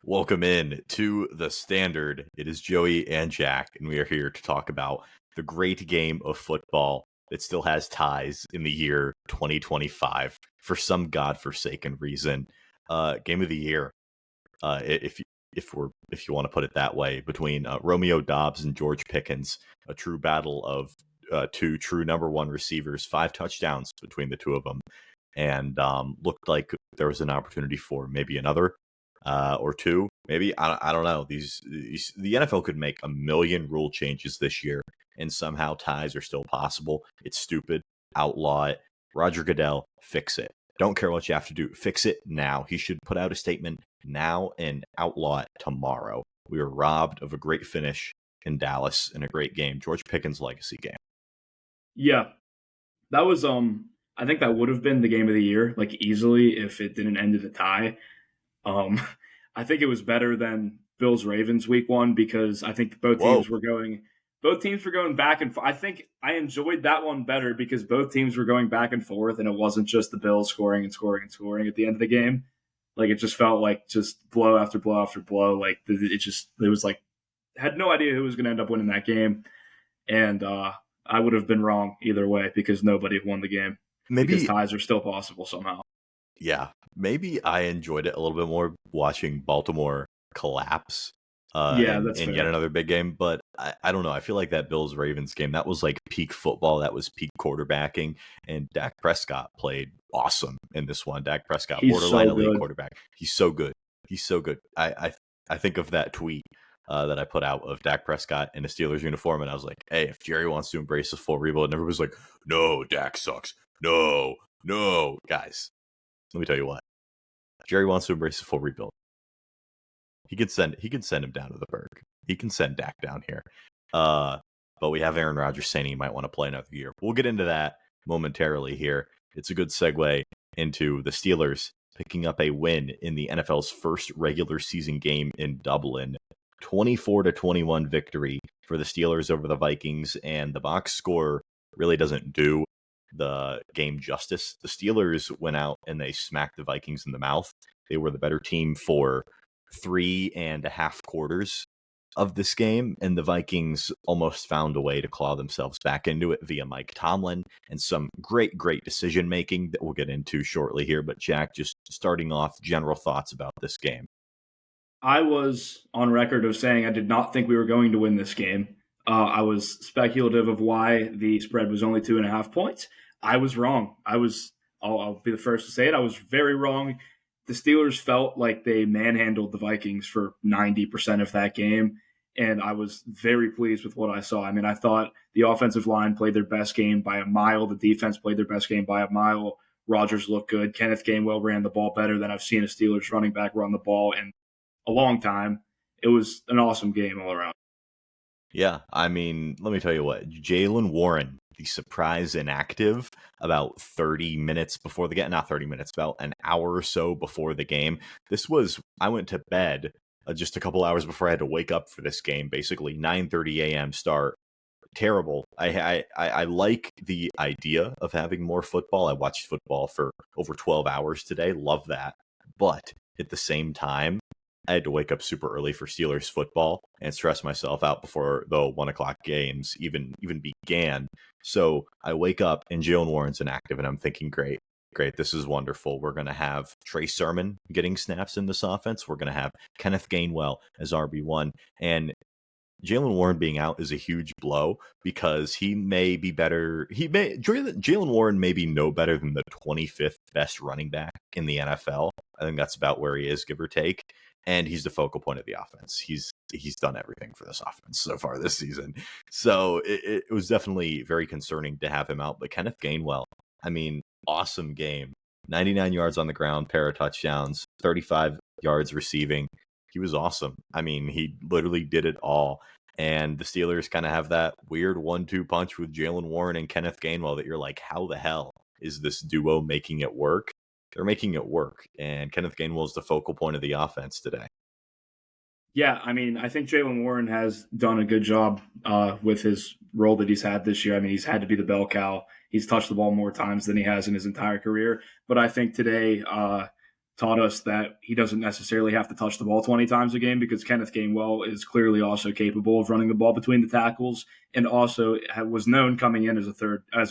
Welcome in to the Standard. It is Joey and Jack, and we are here to talk about the great game of football that still has ties in the year 2025 for some godforsaken reason. Game of the year, if you want to put it that way, between Romeo Doubs and George Pickens, a true battle of two true number one receivers, 5 touchdowns between the two of them, and looked like there was an opportunity for maybe another or two, maybe. I don't know. The NFL could make a million rule changes this year, and somehow ties are still possible. It's stupid. Outlaw it. Roger Goodell, fix it. Don't care what you have to do. Fix it now. He should put out a statement now and outlaw it tomorrow. We were robbed of a great finish in Dallas and a great game. George Pickens' legacy game. Yeah, that was I think that would have been the game of the year, like easily, if it didn't end in a tie. Um I think it was better than Bills Ravens week 1 because I think both teams were going back and forth. I think I enjoyed that one better because both teams were going back and forth, and it wasn't just the Bills scoring and scoring and scoring at the end of the game. Like, it just felt like just blow after blow after blow. Like, it was like, had no idea who was going to end up winning that game. And I would have been wrong either way because nobody won the game. Maybe because ties are still possible somehow. Yeah, maybe I enjoyed it a little bit more watching Baltimore collapse Yeah, that's in fair. yet another big game. But I don't know. I feel like that Bills-Ravens game, that was like peak football. That was peak quarterbacking. And Dak Prescott played awesome in this one. Dak Prescott, He's borderline so elite good. quarterback. He's so good. He's so good. I think of that tweet that I put out of Dak Prescott in a Steelers uniform, and I was like, hey, if Jerry wants to embrace a full rebuild, and everybody's like, no, Dak sucks. No, guys. Let me tell you what. Jerry wants to embrace a full rebuild. He can send him down to the Berg. He can send Dak down here. But we have Aaron Rodgers saying he might want to play another year. We'll get into that momentarily here. It's a good segue into the Steelers picking up a win in the NFL's first regular season game in Dublin. 24-21 victory for the Steelers over the Vikings, and the box score really doesn't do the game justice. The Steelers went out and they smacked the Vikings in the mouth. They were the better team for 3.5 quarters of this game, and the Vikings almost found a way to claw themselves back into it via Mike Tomlin and some great decision making that we'll get into shortly here. But Jack, just starting off, general thoughts about this game. I was on record of saying I did not think we were going to win this game. I was speculative of why the spread was only 2.5 points. I was wrong. I'll be the first to say it. I was very wrong. The Steelers felt like they manhandled the Vikings for 90% of that game, and I was very pleased with what I saw. I mean, I thought the offensive line played their best game by a mile. The defense played their best game by a mile. Rodgers looked good. Kenneth Gainwell ran the ball better than I've seen a Steelers running back run the ball in a long time. It was an awesome game all around. Yeah, I mean, let me tell you what, Jaylen Warren, the surprise inactive about 30 minutes before the game, not 30 minutes, about an hour or so before the game. I went to bed just a couple hours before I had to wake up for this game, basically 9:30 a.m. start. Terrible. I like the idea of having more football. I watched football for over 12 hours today. Love that. But at the same time, I had to wake up super early for Steelers football and stress myself out before the 1 o'clock games even began. So I wake up and Jaylen Warren's inactive, and I'm thinking, great, this is wonderful. We're going to have Trey Sermon getting snaps in this offense. We're going to have Kenneth Gainwell as RB1. And Jaylen Warren being out is a huge blow because he may be better. Jaylen Warren may be no better than the 25th best running back in the NFL. I think that's about where he is, give or take. And he's the focal point of the offense. He's done everything for this offense so far this season. So it was definitely very concerning to have him out. But Kenneth Gainwell, I mean, awesome game. 99 yards on the ground, pair of touchdowns, 35 yards receiving. He was awesome. I mean, he literally did it all. And the Steelers kind of have that weird 1-2 punch with Jaylen Warren and Kenneth Gainwell that you're like, how the hell is this duo making it work? They're making it work, and Kenneth Gainwell is the focal point of the offense today. Yeah, I mean, I think Jaylen Warren has done a good job with his role that he's had this year. I mean, he's had to be the bell cow. He's touched the ball more times than he has in his entire career. But I think today, taught us that he doesn't necessarily have to touch the ball 20 times a game because Kenneth Gainwell is clearly also capable of running the ball between the tackles and also was known coming in as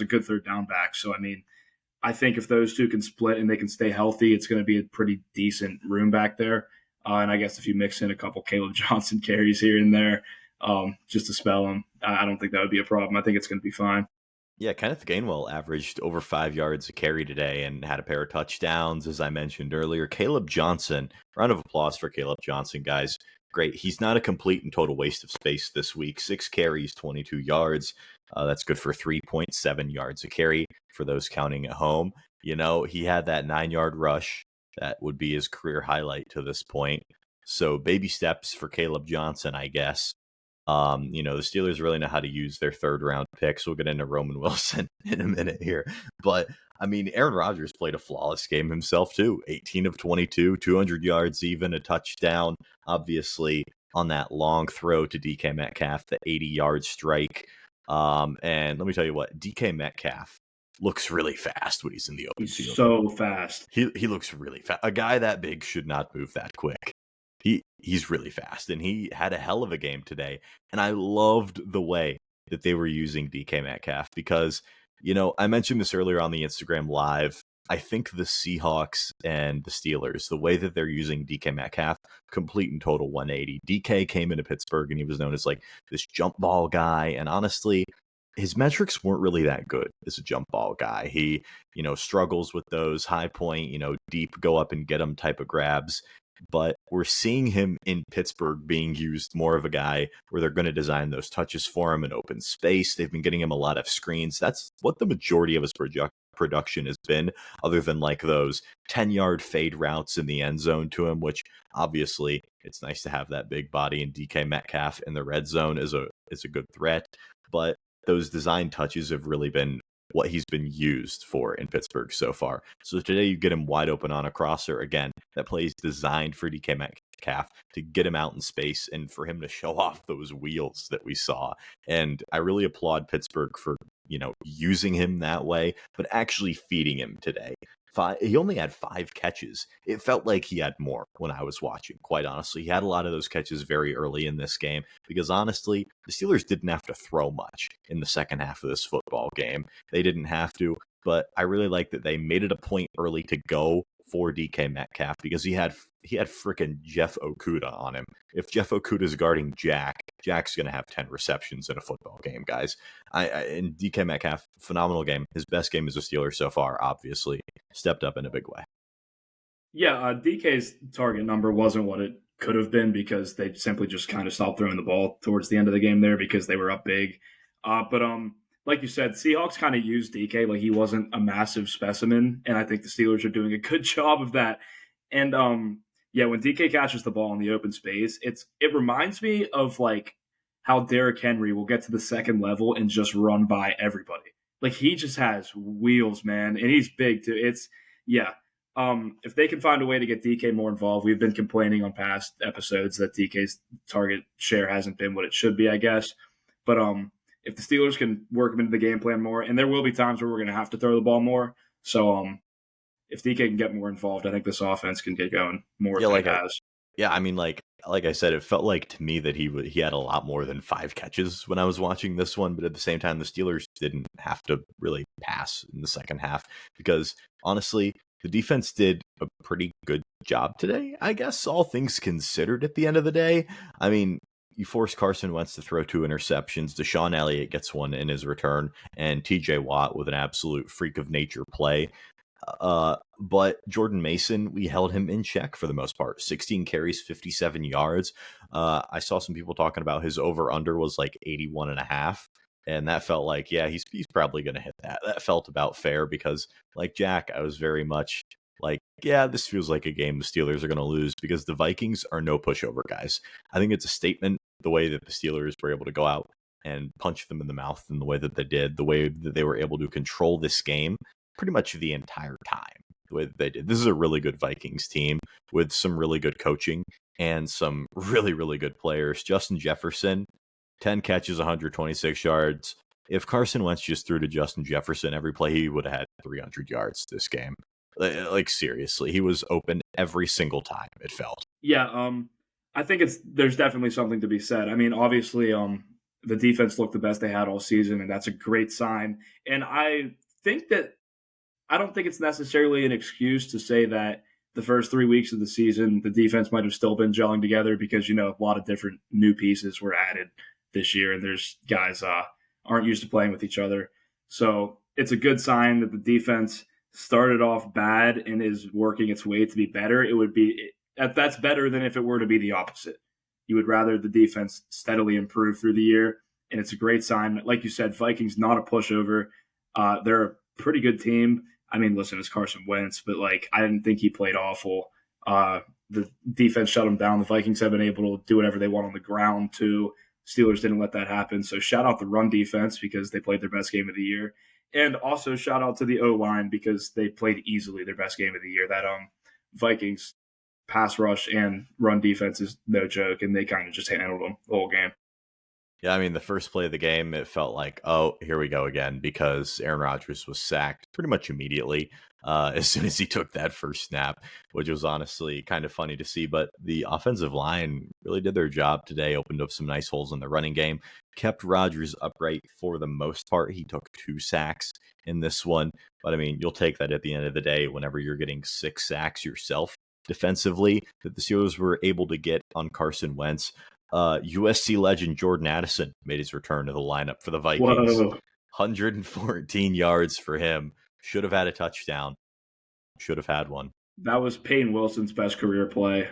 a good third down back. So, I mean, I think if those two can split and they can stay healthy, it's going to be a pretty decent room back there. And I guess if you mix in a couple Caleb Johnson carries here and there just to spell him, I don't think that would be a problem. I think it's going to be fine. Yeah, Kenneth Gainwell averaged over 5 yards a carry today and had a pair of touchdowns, as I mentioned earlier. Caleb Johnson, round of applause for Caleb Johnson, guys. Great. He's not a complete and total waste of space this week. 6 carries, 22 yards. That's good for 3.7 yards a carry for those counting at home. You know, he had that 9-yard rush. That would be his career highlight to this point. So baby steps for Caleb Johnson, I guess. You know, the Steelers really know how to use their third round picks. We'll get into Roman Wilson in a minute here. But I mean, Aaron Rodgers played a flawless game himself too. 18 of 22, 200 yards, even a touchdown. Obviously, on that long throw to DK Metcalf, the 80-yard strike. And let me tell you what, DK Metcalf looks really fast when he's in the open He's field. so fast. He looks really fast. A guy that big should not move that quick. He's really fast, and he had a hell of a game today. And I loved the way that they were using DK Metcalf because, you know, I mentioned this earlier on the Instagram Live. I think the Seahawks and the Steelers, the way that they're using DK Metcalf, complete and total 180. DK came into Pittsburgh, and he was known as like this jump ball guy. And honestly, his metrics weren't really that good as a jump ball guy. He, you know, struggles with those high point, you know, deep go up and get him type of grabs. But we're seeing him in Pittsburgh being used more of a guy where they're going to design those touches for him in open space. They've been getting him a lot of screens. That's what the majority of his production has been, other than like those 10-yard fade routes in the end zone to him, which obviously it's nice to have that big body, and DK Metcalf in the red zone is a good threat. But those design touches have really been what he's been used for in Pittsburgh so far. So today you get him wide open on a crosser. Again, that play is designed for DK Metcalf to get him out in space and for him to show off those wheels that we saw. And I really applaud Pittsburgh for, you know, using him that way, but actually feeding him today. He only had 5 catches. It felt like he had more when I was watching, quite honestly. He had a lot of those catches very early in this game because, honestly, the Steelers didn't have to throw much in the second half of this football game. They didn't have to, but I really like that they made it a point early to go for DK Metcalf because he had freaking Jeff Okudah on him. If Jeff Okudah is guarding Jack's going to have 10 receptions in a football game, guys. And DK Metcalf, phenomenal game. His best game as a Steeler so far, obviously. Stepped up in a big way. Yeah, DK's target number wasn't what it could have been because they simply just kind of stopped throwing the ball towards the end of the game there because they were up big. But like you said, Seahawks kind of used DK like he wasn't a massive specimen, and I think the Steelers are doing a good job of that. And yeah, when DK catches the ball in the open space, it reminds me of like how Derrick Henry will get to the second level and just run by everybody. Like he just has wheels, man, and he's big too. If they can find a way to get DK more involved, we've been complaining on past episodes that DK's target share hasn't been what it should be, I guess. But if the Steelers can work him into the game plan more, and there will be times where we're going to have to throw the ball more. So if DK can get more involved, I think this offense can get going more than it has. Yeah, I mean, like I said, it felt like to me that he had a lot more than 5 catches when I was watching this one. But at the same time, the Steelers didn't have to really pass in the second half because, honestly, the defense did a pretty good job today, I guess, all things considered at the end of the day. I mean, you force Carson Wentz to throw 2 interceptions. Deshaun Elliott gets one in his return, and TJ Watt with an absolute freak of nature play. But Jordan Mason, we held him in check for the most part. 16 carries, 57 yards. I saw some people talking about his over-under was like 81.5. And that felt like, yeah, he's probably going to hit that. That felt about fair because, like Jack, I was very much like, yeah, this feels like a game the Steelers are going to lose because the Vikings are no pushover guys. I think it's a statement the way that the Steelers were able to go out and punch them in the mouth in the way that they did, the way that they were able to control this game pretty much the entire time, the way that they did. This is a really good Vikings team with some really good coaching and some really, really good players. Justin Jefferson, 10 catches, 126 yards. If Carson Wentz just threw to Justin Jefferson every play, he would have had 300 yards this game. Like seriously, he was open every single time, it felt. Yeah, I think there's definitely something to be said. I mean, obviously, the defense looked the best they had all season, and that's a great sign. And think that I don't think it's necessarily an excuse to say that the first 3 weeks of the season, the defense might have still been gelling together because, a lot of different new pieces were added this year, and there's guys aren't used to playing with each other. So it's a good sign that the defense started off bad and is working its way to be better. That's better than if it were to be the opposite. You would rather the defense steadily improve through the year, and it's a great sign. Like you said, Vikings not a pushover. They're a pretty good team. I mean, listen, it's Carson Wentz, but I didn't think he played awful. The defense shut them down. The Vikings have been able to do whatever they want on the ground too. Steelers didn't let that happen. So shout out the run defense because they played their best game of the year. And also shout out to the O-line because they played easily their best game of the year. That Vikings pass rush and run defense is no joke, and they kind of just handled them the whole game. Yeah, I mean, the first play of the game, it felt like, oh, here we go again, because Aaron Rodgers was sacked pretty much immediately as soon as he took that first snap, which was honestly kind of funny to see. But the offensive line really did their job today, opened up some nice holes in the running game, kept Rodgers upright for the most part. He took 2 sacks in this one. But, I mean, you'll take that at the end of the day whenever you're getting 6 sacks yourself defensively that the Steelers were able to get on Carson Wentz. USC legend Jordan Addison made his return to the lineup for the Vikings. Whoa. 114 yards for him. Should have had a touchdown. Should have had one. That was Peyton Wilson's best career play,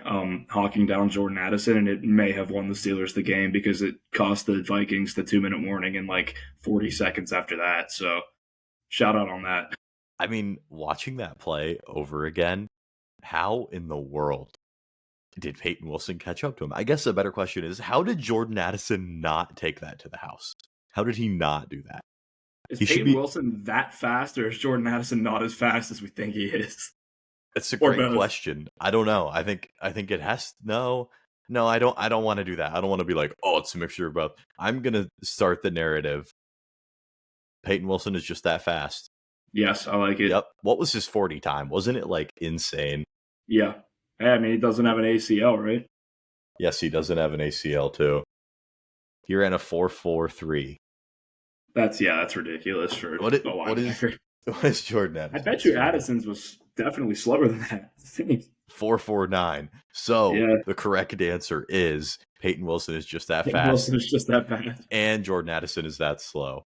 hawking down Jordan Addison, and it may have won the Steelers the game because it cost the Vikings the 2-minute warning in 40 seconds after that. So shout out on that. I mean, watching that play over again, how in the world did Peyton Wilson catch up to him? I guess the better question is, how did Jordan Addison not take that to the house? How did he not do that? Is Peyton Wilson that fast, or is Jordan Addison not as fast as we think he is? It's a great question. I don't know. I think it has no. I don't want to do that. I don't want to be like, oh, it's a mixture of both. I'm gonna start the narrative. Peyton Wilson is just that fast. Yes, I like it. Yep. What was his 40 time? Wasn't it insane? Yeah. I mean, he doesn't have an ACL, right? Yes, he doesn't have an ACL too. He ran a 4.43. That's ridiculous for what is Jordan Addison? I bet you Addison's was definitely slower than that. 4.49. So The correct answer is Peyton Wilson is just that fast. Wilson is just that fast. And Jordan Addison is that slow.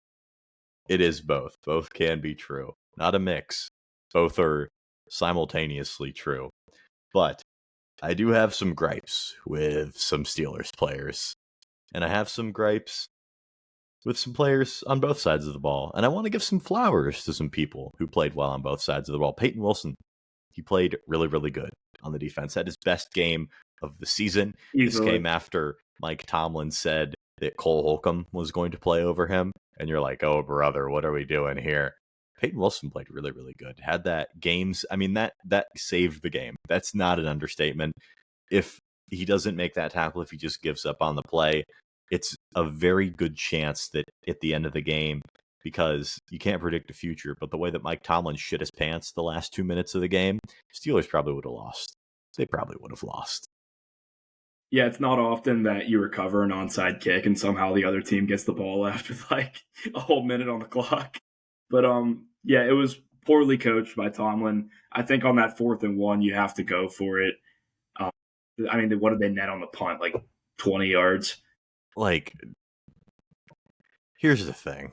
It is both. Both can be true. Not a mix. Both are simultaneously true. But I do have some gripes with some Steelers players. And I have some gripes with some players on both sides of the ball. And I want to give some flowers to some people who played well on both sides of the ball. Peyton Wilson, he played really, really good on the defense. Had his best game of the season. Easily. This came after Mike Tomlin said that Cole Holcomb was going to play over him. And you're like, oh, brother, what are we doing here? Peyton Wilson played really, really good. Had that games. I mean, that saved the game. That's not an understatement. If he doesn't make that tackle, if he just gives up on the play, it's a very good chance that at the end of the game, because you can't predict the future, but the way that Mike Tomlin shit his pants the last 2 minutes of the game, Steelers probably would have lost. They probably would have lost. Yeah, it's not often that you recover an onside kick and somehow the other team gets the ball left with a whole minute on the clock. But yeah, it was poorly coached by Tomlin. I think on that 4th and 1, you have to go for it. I mean, what did they net on the punt? 20 yards? Here's the thing.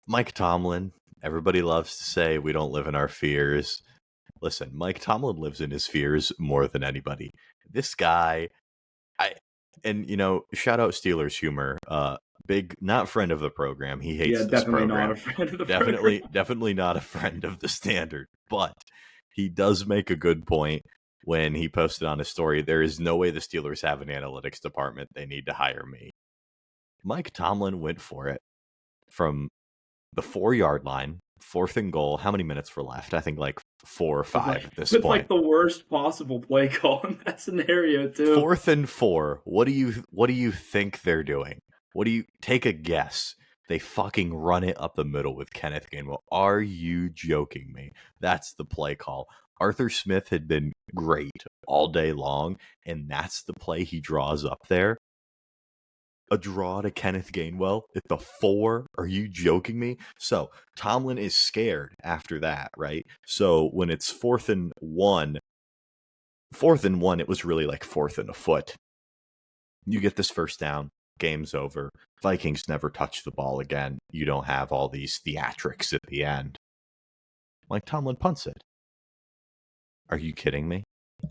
Mike Tomlin, everybody loves to say we don't live in our fears. Listen, Mike Tomlin lives in his fears more than anybody. This guy, shout out Steelers humor. Big, not friend of the program. He hates this program. Not a friend of the program. Definitely not a friend of the Standard. But he does make a good point when he posted on his story, there is no way the Steelers have an analytics department. They need to hire me. Mike Tomlin went for it from the 4-yard line, 4th and goal. How many minutes were left? I think 4 or 5 at this point. It's the worst possible play call in that scenario too. 4th and 4. What do you think they're doing? What do you take a guess? They fucking run it up the middle with Kenneth Gainwell. Are you joking me? That's the play call. Arthur Smith had been great all day long, and that's the play he draws up there. A draw to Kenneth Gainwell at the 4? Are you joking me? So Tomlin is scared after that, right? So when it's 4th and 1, it was really like 4th and a foot. You get this first down, game's over. Vikings never touch the ball again. You don't have all these theatrics at the end. Mike Tomlin punts it. Are you kidding me?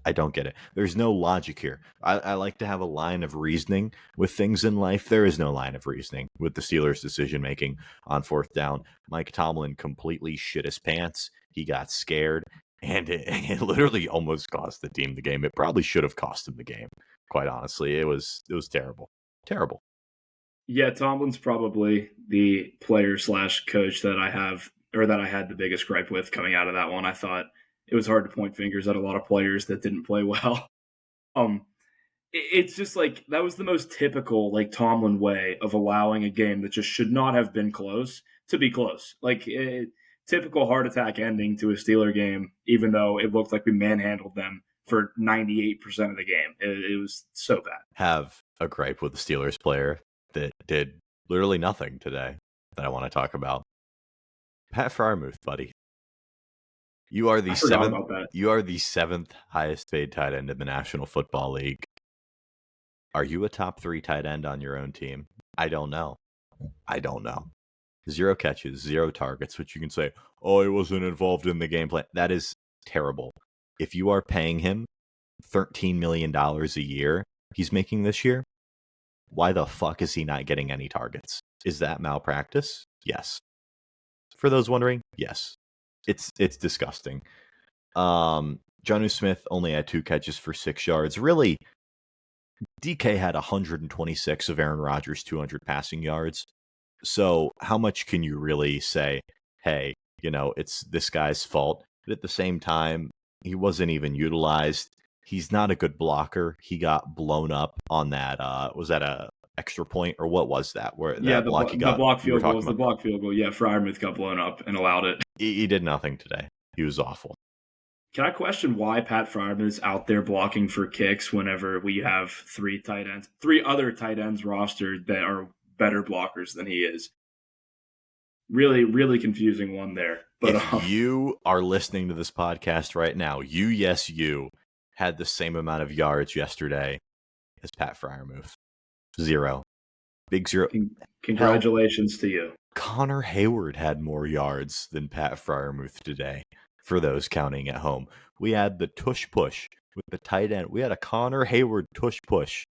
I don't get it. There's no logic here. I like to have a line of reasoning with things in life. There is no line of reasoning with the Steelers' decision making on 4th down. Mike Tomlin completely shit his pants. He got scared, and it literally almost cost the team the game. It probably should have cost him the game. Quite honestly, it was terrible, terrible. Yeah, Tomlin's probably the player / coach that I have, or that I had the biggest gripe with coming out of that one. I thought it was hard to point fingers at a lot of players that didn't play well. It's just like that was the most typical like Tomlin way of allowing a game that just should not have been close to be close. Like typical heart attack ending to a Steeler game, even though it looked like we manhandled them for 98% of the game. It was so bad. Have a gripe with the Steelers player that did literally nothing today that I want to talk about. Pat Freiermuth, buddy. You are the seventh. About that. You are the 7th highest paid tight end in the National Football League. Are you a top 3 tight end on your own team? I don't know. 0 catches, 0 targets, which you can say, oh, he wasn't involved in the game plan. That is terrible. If you are paying him $13 million a year, he's making this year, why the fuck is he not getting any targets? Is that malpractice? Yes. For those wondering, yes. It's disgusting. Jonnu Smith only had 2 catches for 6 yards. Really, DK had 126 of Aaron Rodgers' 200 passing yards. So how much can you really say, hey, it's this guy's fault? But at the same time, he wasn't even utilized. He's not a good blocker. He got blown up on that. Was that a extra point or what was that? Where Yeah, that the block he got? block field goal was the block field goal. Yeah, Freiermuth got blown up and allowed it. He did nothing today. He was awful. Can I question why Pat Freiermuth is out there blocking for kicks whenever we have 3 other tight ends rostered that are better blockers than he is? Really, really confusing one there. But if you are listening to this podcast right now, you had the same amount of yards yesterday as Pat Freiermuth. 0. Big 0. Congratulations to you. Connor Hayward had more yards than Pat Freiermuth today. For those counting at home, we had the tush push with the tight end. We had a Connor Hayward tush push.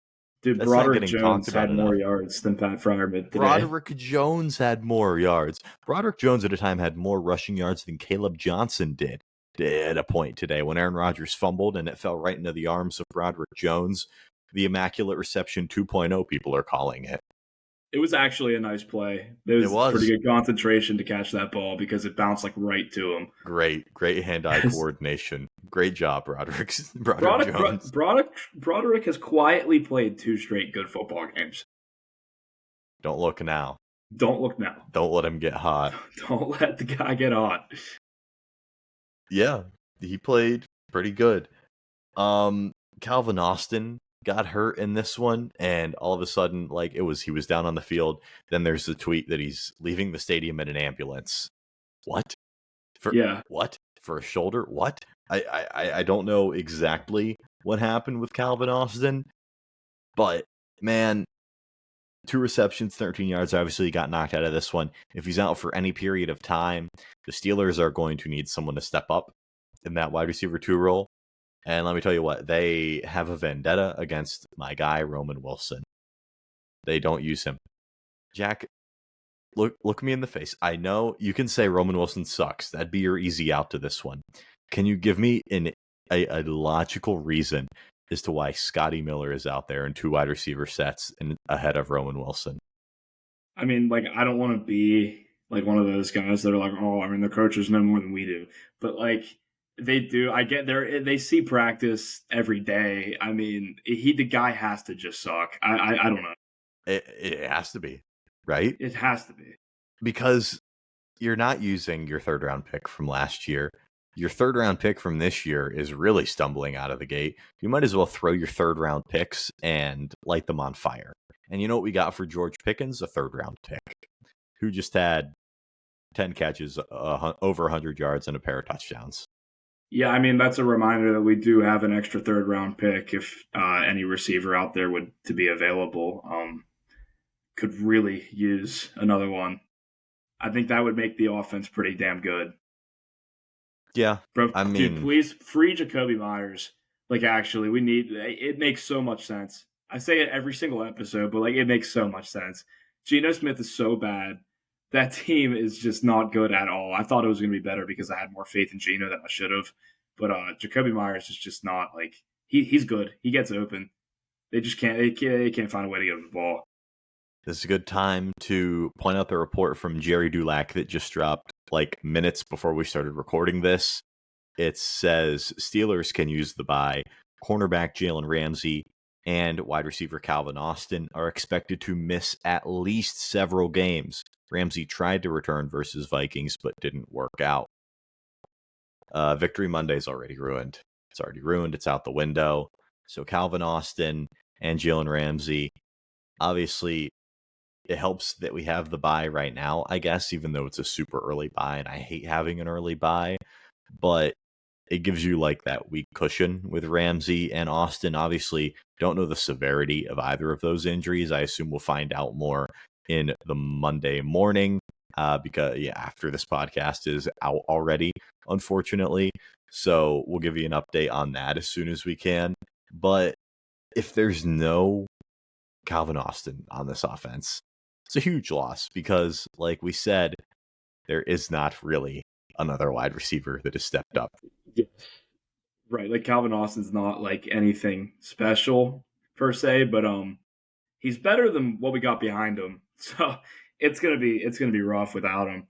Dude, Broderick Jones had more yards than Pat Freiermuth today. Broderick Jones had more yards. Broderick Jones at a time had more rushing yards than Caleb Johnson did at a point today when Aaron Rodgers fumbled and it fell right into the arms of Broderick Jones. The Immaculate Reception 2.0, people are calling it. It was actually a nice play. It was pretty good concentration to catch that ball because it bounced like right to him. Great hand-eye coordination. Great job, Broderick Jones. Broderick has quietly played 2 straight good football games. Don't look now. Don't look now. Don't let him get hot. Don't let the guy get hot. Yeah, he played pretty good. Calvin Austin got hurt in this one, and all of a sudden, he was down on the field. Then there's the tweet that he's leaving the stadium in an ambulance. What? What? For a shoulder? What? I don't know exactly what happened with Calvin Austin, but man, 2 receptions, 13 yards. Obviously, he got knocked out of this one. If he's out for any period of time, the Steelers are going to need someone to step up in that wide receiver 2 role. And let me tell you what, they have a vendetta against my guy, Roman Wilson. They don't use him. Jack, look me in the face. I know you can say Roman Wilson sucks. That'd be your easy out to this one. Can you give me a logical reason as to why Scotty Miller is out there in 2 wide receiver sets and ahead of Roman Wilson? I mean, I don't want to be like one of those guys that are like, oh, I mean, the coaches know more than we do. But they do. I get there. They see practice every day. I mean, the guy has to just suck. I don't know. It has to be. right? It has to be. Because you're not using your third round pick from last year. Your third round pick from this year is really stumbling out of the gate. You might as well throw your third round picks and light them on fire. And you know what we got for George Pickens? A third round pick who just had 10 catches, over 100 yards, and a pair of touchdowns. Yeah, I mean, that's a reminder that we do have an extra third round pick if any receiver out there would to be available could really use another one. I think that would make the offense pretty damn good. Yeah, Bro, I dude, mean, please free Jacoby Myers. Like, actually, we need it. Makes so much sense. I say it every single episode, but like, it makes so much sense. Geno Smith is so bad. That team is just not good at all. I thought it was going to be better because I had more faith in Geno than I should have. But Jacoby Myers is just not like he's good. He gets open. They just can't. They can't find a way to get him the ball. this is a good time to point out the report from Jerry Dulac that just dropped like minutes before we started recording this. It says Steelers can use the bye. Cornerback Jalen Ramsey and wide receiver Calvin Austin are expected to miss at least several games. Ramsey tried to return versus Vikings, but didn't work out. Victory Monday's already ruined. It's already ruined. It's out the window. So Calvin Austin and Jalen Ramsey, obviously, it helps that we have the bye right now, I guess, even though it's a super early bye, and I hate having an early bye. But it gives you like that weak cushion with Ramsey and Austin. Obviously, don't know the severity of either of those injuries. I assume we'll find out more in the Monday morning because after this podcast is out already, unfortunately. So we'll give you an update on that as soon as we can. But if there's no Calvin Austin on this offense, it's a huge loss because, like we said, there is not really another wide receiver that has stepped up. Yeah. Right, like Calvin Austin's not like anything special per se, but he's better than what we got behind him. So it's gonna be rough without him.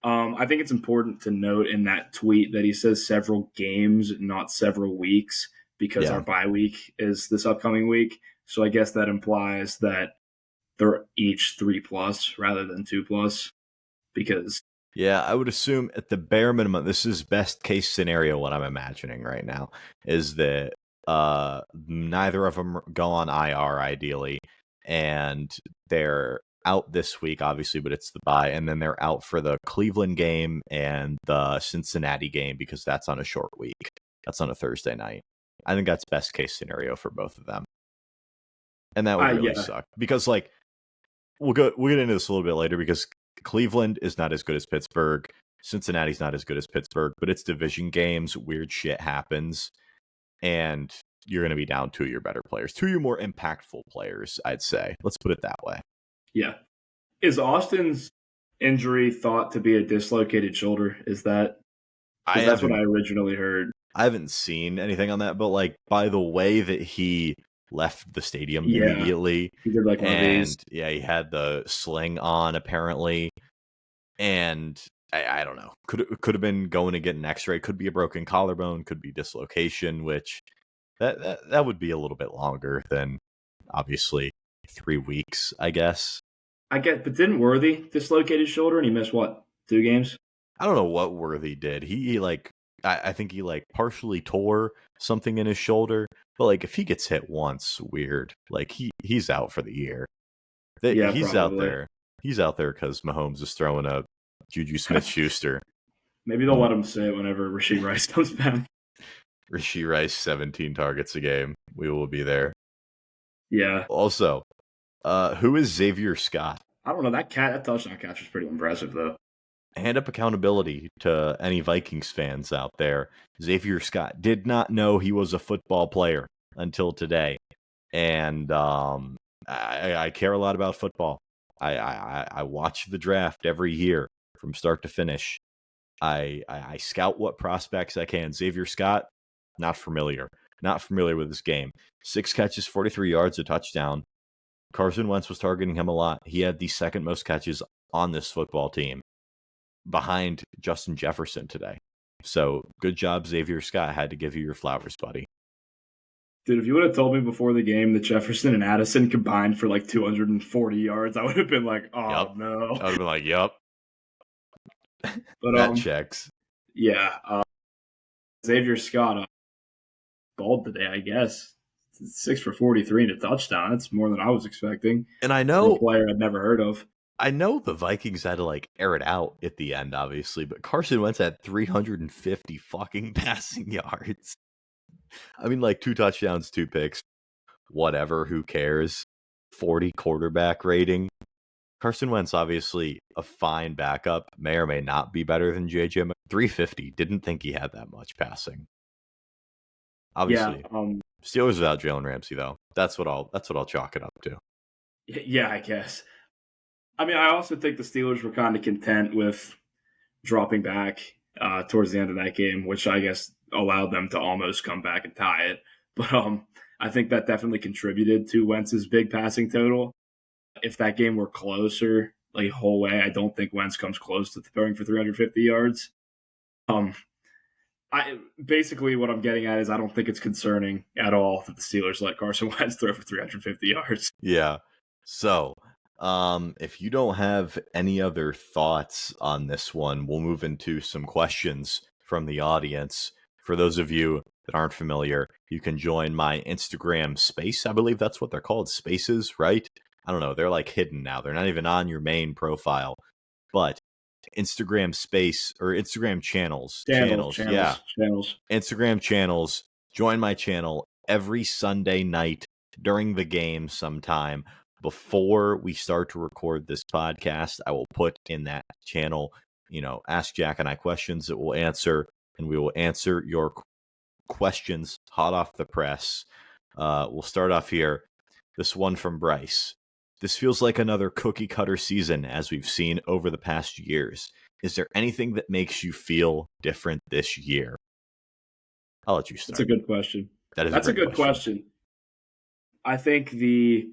I think it's important to note in that tweet that he says several games, not several weeks, because our bye week is this upcoming week. So I guess that implies that they're each 3+ rather than 2+, because Yeah, I would assume at the bare minimum, this is best case scenario. What I'm imagining right now is that neither of them go on IR ideally, and they're out this week, obviously, but it's the bye, and then they're out for the Cleveland game and the Cincinnati game because that's on a short week. That's on a Thursday night. I think that's best case scenario for both of them, and that would really suck because like we'll get into this a little bit later because Cleveland is not as good as Pittsburgh. Cincinnati's not as good as Pittsburgh, but it's division games. Weird shit happens. And you're going to be down two of your better players, two of your more impactful players, I'd say. Let's put it that way. Yeah. Is Austin's injury thought to be a dislocated shoulder? Is that because that's what I originally heard. I haven't seen anything on that, but like by the way that he left the stadium immediately, he did like one of these. Yeah, he had the sling on apparently, and I don't know. Could have been going to get an X-ray. Could be a broken collarbone. Could be dislocation, which that would be a little bit longer than obviously 3 weeks, I guess. But didn't Worthy dislocate his shoulder and he missed what, 2 games? I don't know what Worthy did. He like I think he like partially tore something in his shoulder, but like if he gets hit once, weird. Like he's out for the year. He's probably out there. He's out there because Mahomes is throwing a Juju Smith-Schuster. Maybe they'll let him sit whenever Rashee Rice comes back. Rashee Rice, 17 targets a game. We will be there. Yeah. Also, who is Xavier Scott? I don't know. That touchdown catch was pretty impressive, though. Hand up accountability to any Vikings fans out there. Xavier Scott did not know he was a football player until today. And I care a lot about football. I watch the draft every year from start to finish. I scout what prospects I can. Xavier Scott, not familiar with this game. 6 catches, 43 yards, a touchdown. Carson Wentz was targeting him a lot. He had the second most catches on this football team behind Justin Jefferson today. So good job, Xavier Scott. Had to give you your flowers, buddy. Dude, if you would have told me before the game that Jefferson and Addison combined for like 240 yards, I would have been like, Yep. oh no. I would have been like, yep, But that checks. yeah, Xavier Scott balled today, I guess. 6 for 43 and a touchdown. That's more than I was expecting And I from a know player I'd never heard of. the Vikings had to like air it out at the end, obviously, but Carson Wentz had 350 fucking passing yards. I mean, like 2 touchdowns, 2 picks, whatever, who cares? 40 quarterback rating. Carson Wentz, obviously a fine backup, may or may not be better than JJ. 350, didn't think he had that much passing. Yeah, Obviously, Steelers without Jalen Ramsey though. That's what I'll chalk it up to. yeah, I guess. I mean, I also think the Steelers were kind of content with dropping back towards the end of that game, which I guess allowed them to almost come back and tie it. But I think that definitely contributed to Wentz's big passing total. If that game were closer, like whole way, I don't think Wentz comes close to throwing for 350 yards. I basically what I'm getting at is I don't think it's concerning at all that the Steelers let Carson Wentz throw for 350 yards. Yeah. So, if you don't have any other thoughts on this one, we'll move into some questions from the audience. For those of you that aren't familiar, you can join my Instagram space. I believe that's what they're called, spaces, right? I don't know. They're like hidden now. They're not even on your main profile. But Instagram space or Instagram channels. Channels. Instagram channels. Join my channel every Sunday night during the game sometime. Before we start to record this podcast, I will put in that channel, Ask Jack and I questions that we'll answer, and we will answer your questions hot off the press. We'll start off here. This one from Bryce. This feels like another cookie cutter season as we've seen over the past years. Is there anything that makes you feel different this year? I'll let you start. That's a good question. That's a good question. I think the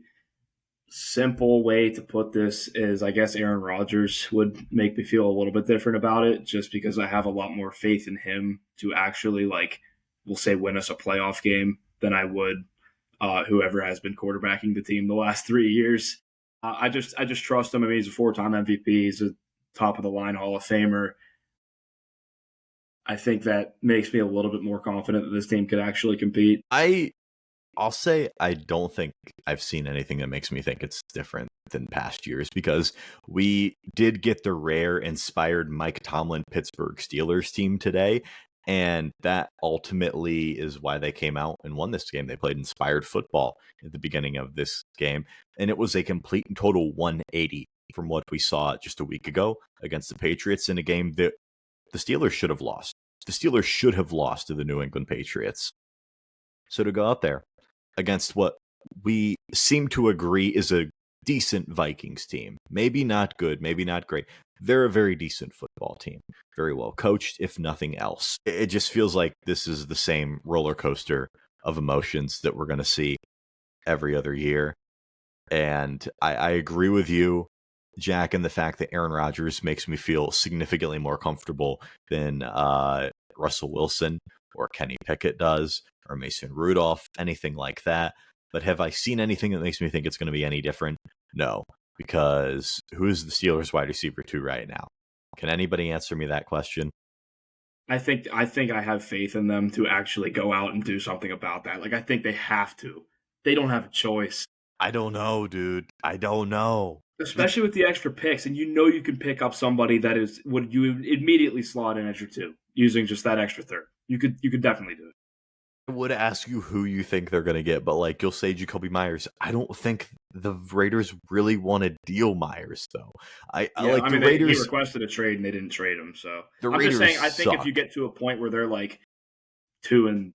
simple way to put this is I guess Aaron Rodgers would make me feel a little bit different about it just because I have a lot more faith in him to actually, like, we'll say, win us a playoff game than I would whoever has been quarterbacking the team the last 3 years. I just trust him. I mean, he's a 4-time MVP. He's a top of the line Hall of Famer. I think that makes me a little bit more confident that this team could actually compete. I'll say I don't think I've seen anything that makes me think it's different than past years because we did get the rare inspired Mike Tomlin Pittsburgh Steelers team today. And that ultimately is why they came out and won this game. They played inspired football at the beginning of this game. And it was a complete and total 180 from what we saw just a week ago against the Patriots in a game that the Steelers should have lost. The Steelers should have lost to the New England Patriots. So to go out there against what we seem to agree is a decent Vikings team, maybe not good, maybe not great. They're a very decent football team, very well coached, if nothing else. It just feels like this is the same roller coaster of emotions that we're going to see every other year. And I agree with you, Jack, in the fact that Aaron Rodgers makes me feel significantly more comfortable than Russell Wilson or Kenny Pickett does, or Mason Rudolph, anything like that. But have I seen anything that makes me think it's going to be any different? No, because who is the Steelers wide receiver 2 right now? Can anybody answer me that question? I think I have faith in them to actually go out and do something about that. Like, I think they have to. They don't have a choice. I don't know, dude. I don't know. Especially with the extra picks, and you can pick up somebody that would you immediately slot in as your 2 using just that extra third. You could definitely do it. I would ask you who you think they're going to get, but like you'll say Jacoby Myers. I don't think the Raiders really want to deal Myers, though. The Raiders. He requested a trade and they didn't trade him. So I'm Raiders just saying, I think if you get to a point where they're like 2-7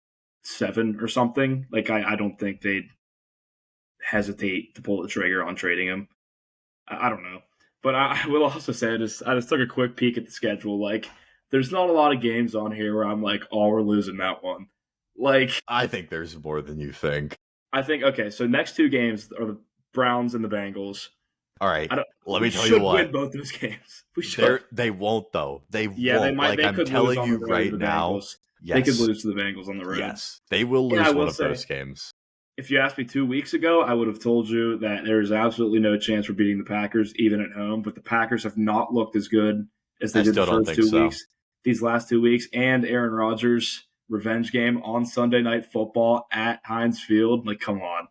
or something, like I don't think they'd hesitate to pull the trigger on trading him. I don't know, but I will also say I just took a quick peek at the schedule. Like, there's not a lot of games on here where I'm like, oh, we're losing that one. Like, I think there's more than you think. I think, okay, so next 2 games are the Browns and the Bengals. All right, let me tell you what. We should win both those games. We should. They won't, though. They won't. They might. Like, I'm telling you right now, They could Yes. lose to the Bengals on the road. Yes. They will And I lose will one of say, those games. if you asked me 2 weeks ago, I would have told you that there is absolutely no chance for beating the Packers, even at home. But the Packers have not looked as good as they I did the still don't first think 2 so. weeks, these last 2 weeks. And Aaron Rodgers' revenge game on Sunday Night Football at Heinz Field. Like, come on.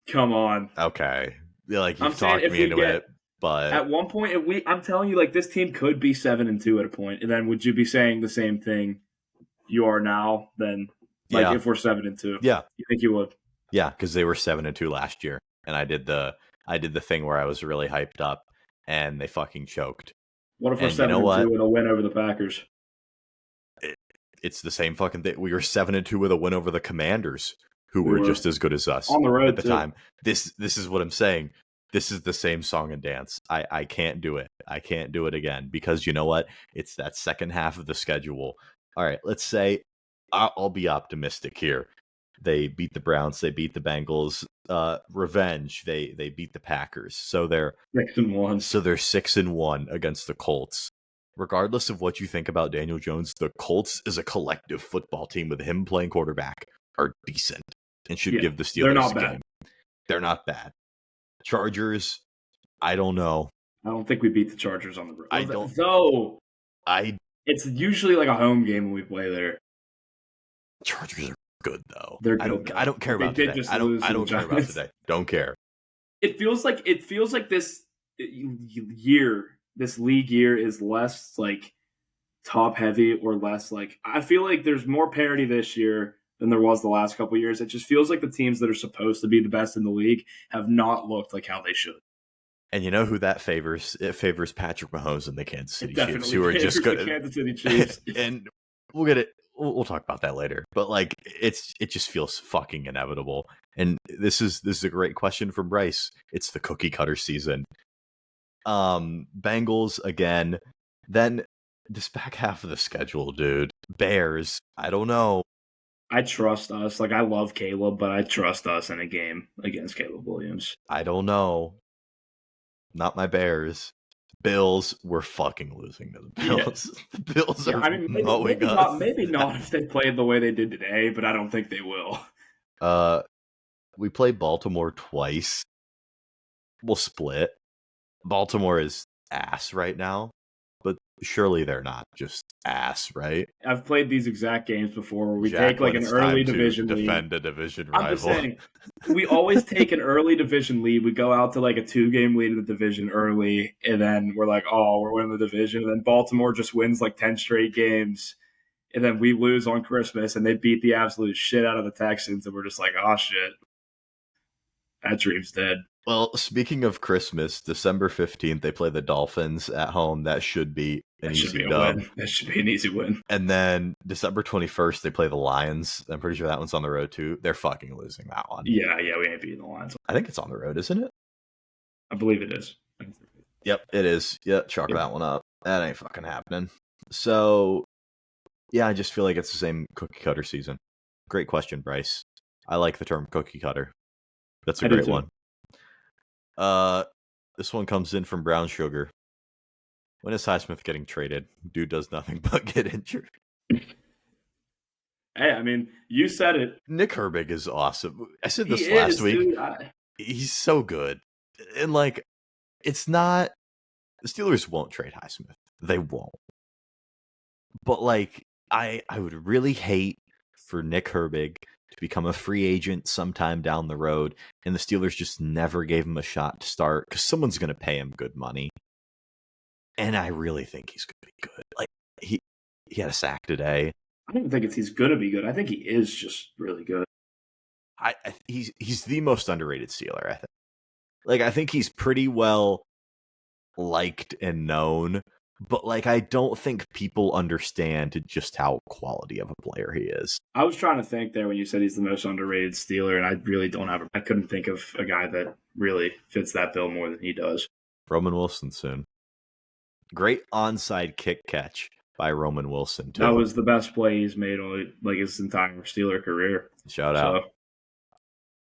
Come on. Okay. Like, I'm you've saying talked if me we into get it, but at one point, I'm telling you, like, this team could be 7-2 at a point. And then would you be saying the same thing you are now? Then, like, yeah. if we're 7-2, Yeah. you think you would? Yeah, because they were 7-2 last year, and I did the thing where I was really hyped up, and they fucking choked. What if we're And you know 7-2 what? and a win over the Packers? It's the same fucking thing. We were 7-2 with a win over the Commanders, who We were were. just as good as us On the road, at the too. time. This is what I'm saying. This is the same song and dance. I can't do it. I can't do it again because you know what? It's that second half of the schedule. All right, let's say I'll be optimistic here. They beat the Browns. They beat the Bengals. Revenge. They beat the Packers. So they're 6-1. So they're 6-1 against the Colts. Regardless of what you think about Daniel Jones, the Colts as a collective football team with him playing quarterback are decent and should give the they're Steelers not a bad. game. They're not bad. Chargers, I don't know. I don't think we beat the Chargers on the road. I don't. Though I it's usually like a home game when we play there. Chargers are good though. They're good. I don't care about today. I don't care about today. Don't care. It feels like this year, this league year is less like top heavy or less like I feel like there's more parity this year than there was the last couple of years. It just feels like the teams that are supposed to be the best in the league have not looked like how they should. And you know who that favors? It favors Patrick Mahomes and the Kansas City It Chiefs, who are just good. The Kansas City Chiefs. And we'll get it. We'll talk about that later. But like, it just feels fucking inevitable. And this is a great question from Bryce. It's the cookie cutter season. Bengals again. Then this back half of the schedule, dude. Bears. I don't know. I trust us. Like, I love Caleb, but I trust us in a game against Caleb Williams. I don't know. Not my Bears. Bills, we're fucking losing to the Bills. Yeah. The Bills are mowing us. Maybe not if they played the way they did today, but I don't think they will. We play Baltimore twice. We'll split. Baltimore is ass right now, but surely they're not just ass, right? I've played these exact games before where we take like an early division lead. Defend a division rival. I'm just saying, we always take an early division lead. We go out to like a 2-game lead in the division early, and then we're like, oh, we're winning the division. And then Baltimore just wins like 10 straight games, and then we lose on Christmas, and they beat the absolute shit out of the Texans, and we're just like, oh, shit. That dream's dead. Well, speaking of Christmas, December 15th, they play the Dolphins at home. That should be an easy dub. That should be an easy win. And then December 21st, they play the Lions. I'm pretty sure that one's on the road, too. They're fucking losing that one. Yeah, we ain't beating the Lions. I think it's on the road, isn't it? I believe it is. Yep, it is. Yeah, chalk that one up. That ain't fucking happening. So, yeah, I just feel like it's the same cookie cutter season. Great question, Bryce. I like the term cookie cutter. That's a great one. This one comes in from Brown Sugar. When is Highsmith getting traded? Dude does nothing but get injured. Hey, I mean, you said it. Nick Herbig is awesome. I said this last week. Dude, he's so good. And like, it's not the Steelers won't trade Highsmith. They won't. But like, I would really hate for Nick Herbig to become a free agent sometime down the road, and the Steelers just never gave him a shot to start because someone's going to pay him good money. And I really think he's going to be good. Like, he had a sack today. I don't think he's going to be good. I think he is just really good. He's the most underrated Steeler, I think. Like, I think he's pretty well liked and known, but like, I don't think people understand just how quality of a player he is. I was trying to think there when you said he's the most underrated Steeler, and I really I couldn't think of a guy that really fits that bill more than he does. Roman Wilson soon. Great onside kick catch by Roman Wilson, too. That was the best play he's made like his entire Steeler career. Shout out.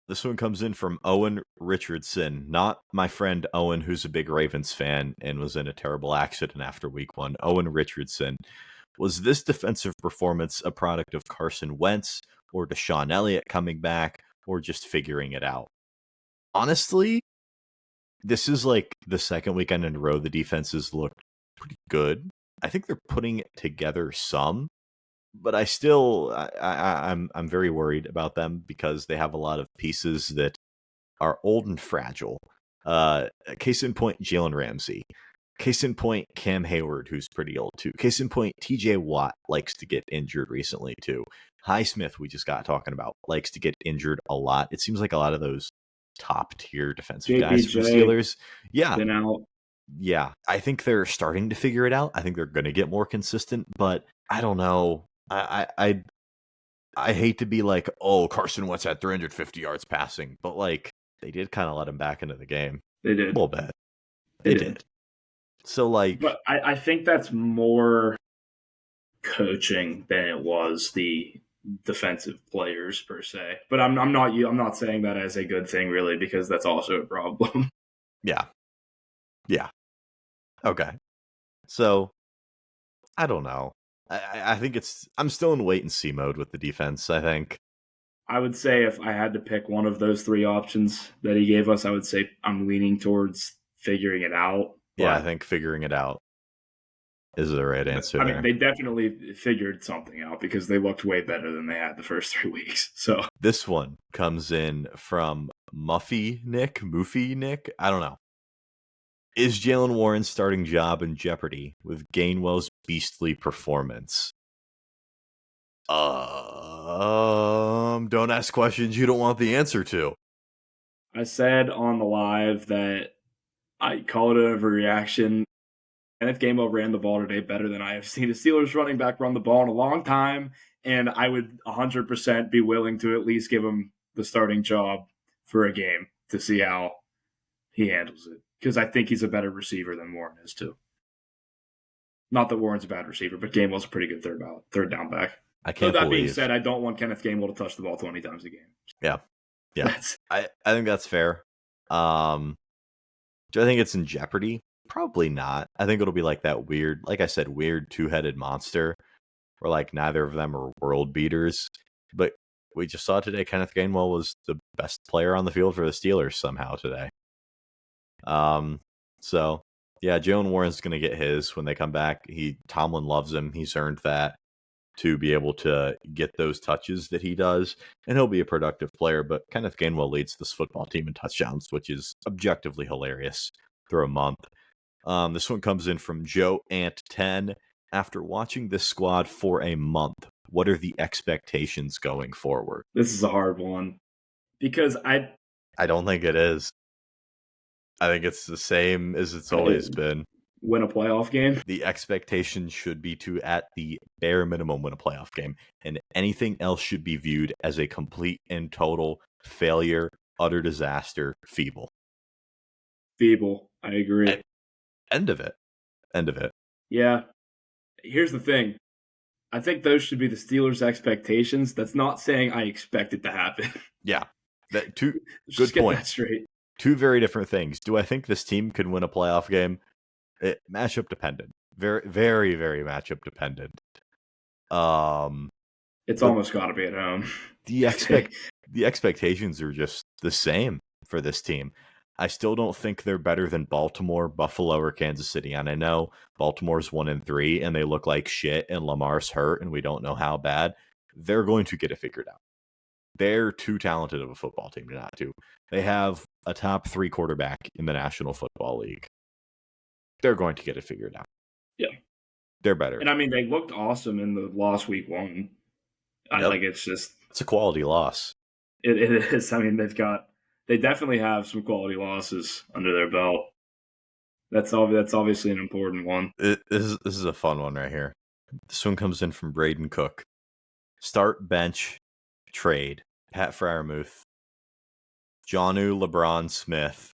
This one comes in from Owen Richardson, not my friend Owen, who's a big Ravens fan and was in a terrible accident after week 1. Owen Richardson. Was this defensive performance a product of Carson Wentz or Deshaun Elliott coming back or just figuring it out? Honestly, this is like the second weekend in a row the defenses look pretty good. I think they're putting it together some, but I'm very worried about them because they have a lot of pieces that are old and fragile. Case in point, Jalen Ramsey. Case in point, Cam Hayward, who's pretty old too. Case in point, TJ Watt likes to get injured recently too. Highsmith, we just got talking about, likes to get injured a lot. It seems like a lot of those top tier defensive guys for the Steelers. Yeah. Been out. Yeah. I think they're starting to figure it out. I think they're going to get more consistent, but I don't know. I hate to be like, oh, Carson Wentz had 350 yards passing, but like they did kind of let him back into the game. They did. A little bit. They did. So like, but I think that's more coaching than it was the defensive players per se. But I'm not saying that as a good thing really, because that's also a problem. Yeah. Okay. So I don't know. I think I'm still in wait and see mode with the defense, I think. I would say if I had to pick one of those three options that he gave us, I would say I'm leaning towards figuring it out. Yeah, I think figuring it out is the right answer. I mean, they definitely figured something out because they looked way better than they had the first 3 weeks. So this one comes in from Muffy Nick. I don't know. Is Jaylen Warren's starting job in jeopardy with Gainwell's beastly performance? Don't ask questions you don't want the answer to. I said on the live that I called it a overreaction. Kenneth Gainwell ran the ball today better than I have seen a Steelers running back run the ball in a long time, and I would 100% be willing to at least give him the starting job for a game to see how he handles it, because I think he's a better receiver than Warren is too. Not that Warren's a bad receiver, but Gainwell's a pretty good third down back. I can't that being said, I don't want Kenneth Gainwell to touch the ball 20 times a game. Yeah. I think that's fair. Do I think it's in jeopardy? Probably not. I think it'll be like that weird, like I said, weird two-headed monster where like neither of them are world beaters. But we just saw today Kenneth Gainwell was the best player on the field for the Steelers somehow today. So yeah, Jaylen Warren's gonna get his when they come back. Tomlin loves him. He's earned that to be able to get those touches that he does, and he'll be a productive player. But Kenneth Gainwell leads this football team in touchdowns, which is objectively hilarious through a month. This one comes in from Joe Ant 10. After watching this squad for a month, what are the expectations going forward? This is a hard one because I don't think it is. I think it's the same as it's always been. Win a playoff game. The expectation should be to, at the bare minimum, win a playoff game, and anything else should be viewed as a complete and total failure, utter disaster, feeble. I agree. End of it. Yeah. Here's the thing. I think those should be the Steelers' expectations. That's not saying I expect it to happen. Yeah. Good point. Get that straight. Two very different things. Do I think this team can win a playoff game? Matchup dependent. Very, very, very matchup dependent. It's almost got to be at home. The expectations are just the same for this team. I still don't think they're better than Baltimore, Buffalo, or Kansas City. And I know Baltimore's 1-3 and they look like shit and Lamar's hurt and we don't know how bad. They're going to get it figured out. They're too talented of a football team to not do. They have a top 3 quarterback in the National Football League. They're going to get it figured out. Yeah. They're better. And I mean, they looked awesome in the loss week 1. Yep. It's a quality loss. It is. I mean, they definitely have some quality losses under their belt. That's obviously an important one. This is a fun one right here. This one comes in from Braden Cook. Start, bench, trade. Pat Freiermuth, Jonnu LeBron Smith,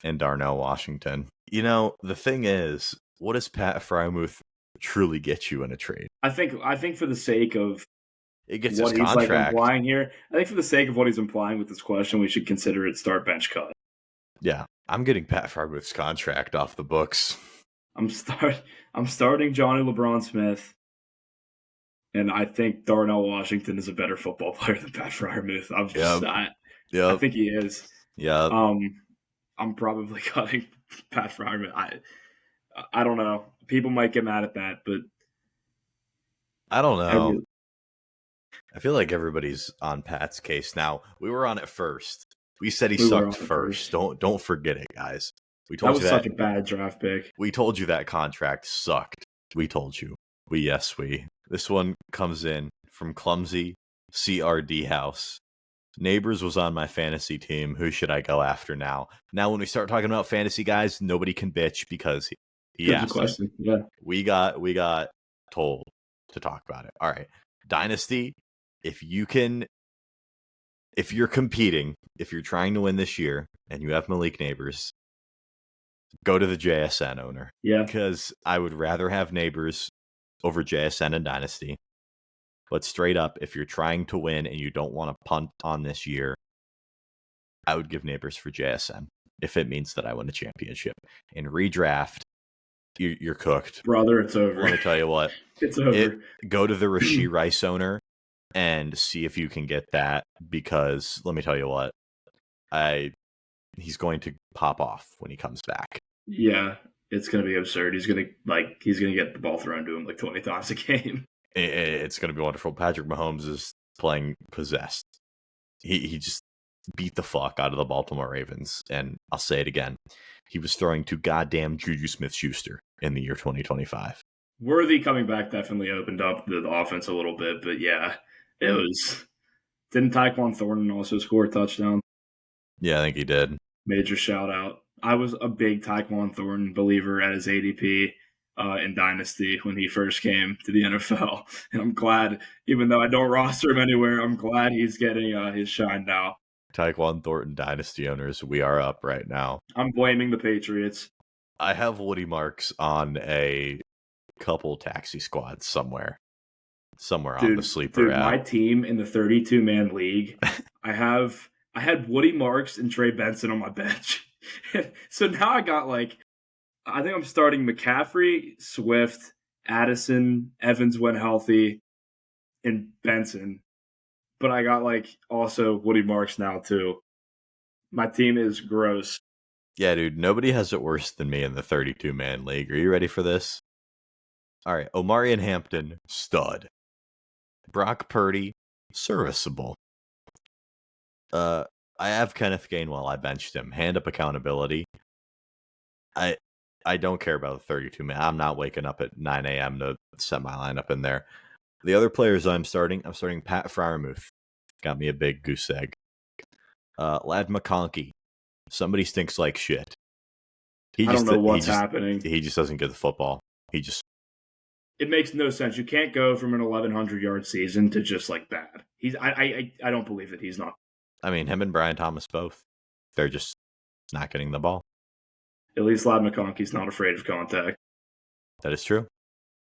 and Darnell Washington. You know, the thing is, what does Pat Freiermuth truly get you in a trade? I think for the sake of it gets what his he's contract. Implying here, I think for the sake of what he's implying with this question, we should consider it start, bench, cut. Yeah, I'm getting Pat Freiermuth's contract off the books. I'm starting Johnny LeBron Smith. and I think Darnell Washington is a better football player than Pat Fryermuth. I Yep. think he is. Yep. I'm probably cutting Pat Fryermuth. I don't know. People might get mad at that, but I don't know. I feel like everybody's on Pat's case now. We were on it first. We said he sucked first. Don't forget it, guys. We told that was you such a bad draft pick. We told you that contract sucked. We told you. This one comes in from Clumsy CRD House. Neighbors was on my fantasy team. Who should I go after now? Now, when we start talking about fantasy, guys, nobody can bitch because he asked us. Yeah, we got told to talk about it. All right, Dynasty. If you're competing, if you're trying to win this year, and you have Malik Neighbors, go to the JSN owner. Yeah, because I would rather have Neighbors over JSN and Dynasty. But straight up, if you're trying to win and you don't want to punt on this year, I would give Neighbors for JSN if it means that I win a championship. In redraft, you're cooked. Brother, it's over. Let me tell you what. It's over. Go to the Rashee Rice owner and see if you can get that, because let me tell you what. He's going to pop off when he comes back. Yeah, it's going to be absurd. He's going to get the ball thrown to him like 20 times a game. It's going to be wonderful. Patrick Mahomes is playing possessed. He just beat the fuck out of the Baltimore Ravens. And I'll say it again. He was throwing to goddamn Juju Smith-Schuster in the year 2025. Worthy coming back definitely opened up the offense a little bit. But yeah, it was... Didn't Tyquan Thornton also score a touchdown? Yeah, I think he did. Major shout out. I was a big Tyquan Thornton believer at his ADP in Dynasty when he first came to the NFL. And I'm glad, even though I don't roster him anywhere, I'm glad he's getting his shine now. Tyquan Thornton Dynasty owners, we are up right now. I'm blaming the Patriots. I have Woody Marks on a couple taxi squads somewhere on the sleeper app. My team in the 32-man league, I had Woody Marks and Trey Benson on my bench. So now I got I think I'm starting McCaffrey, Swift, Addison, Evans when healthy, and Benson. But I got also Woody Marks now too. My team is gross. Yeah, dude, nobody has it worse than me in the 32-man league. Are you ready for this? All right, Omari and Hampton, stud. Brock Purdy, serviceable. I have Kenneth Gainwell. I benched him. Hand up accountability. I don't care about the 32-man. I'm not waking up at 9 a.m. to set my lineup in there. The other players I'm starting Pat Fryermuth. Got me a big goose egg. Lad McConkey. Somebody stinks like shit. I don't know what's happening. He just doesn't get the football. It makes no sense. You can't go from an 1,100-yard season to just bad. I don't believe that he's not. I mean, him and Brian Thomas both. They're just not getting the ball. At least Lad McConkey's not afraid of contact. That is true.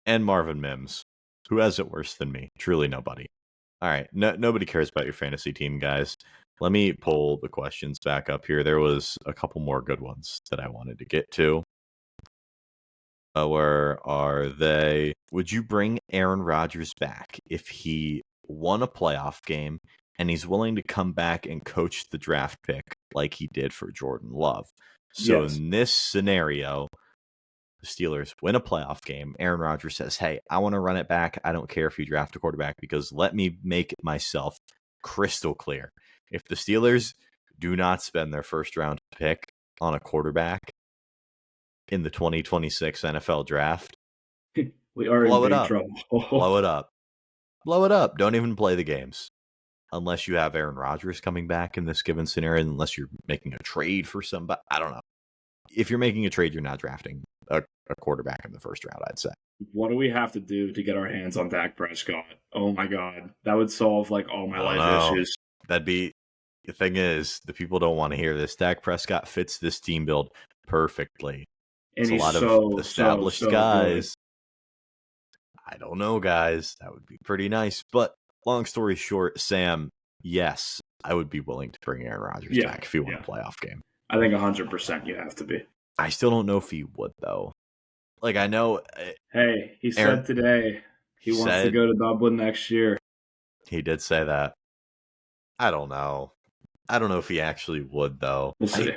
And Marvin Mims. Who has it worse than me? Truly nobody. All right. Nobody cares about your fantasy team, guys. Let me pull the questions back up here. There was a couple more good ones that I wanted to get to. Where are they? Would you bring Aaron Rodgers back if he won a playoff game and he's willing to come back and coach the draft pick like he did for Jordan Love? So yes. In this scenario, the Steelers win a playoff game. Aaron Rodgers says, hey, I want to run it back. I don't care if you draft a quarterback, because let me make myself crystal clear. If the Steelers do not spend their first round pick on a quarterback in the 2026 NFL draft, we are in big trouble. Blow it up. Blow it up. Don't even play the games. Unless you have Aaron Rodgers coming back in this given scenario, unless you're making a trade for somebody. I don't know. If you're making a trade, you're not drafting a quarterback in the first round, I'd say. What do we have to do to get our hands on Dak Prescott? Oh my God. That would solve all my life issues. The thing is, the people don't want to hear this. Dak Prescott fits this team build perfectly. And he's a lot of established guys. Good. I don't know, guys. That would be pretty nice. But long story short, Sam, yes, I would be willing to bring Aaron Rodgers back if he won a playoff game. I think 100% you have to be. I still don't know if he would, though. I know. Hey, he said today He wants to go to Dublin next year. He did say that. I don't know. I don't know if he actually would, though. We'll see.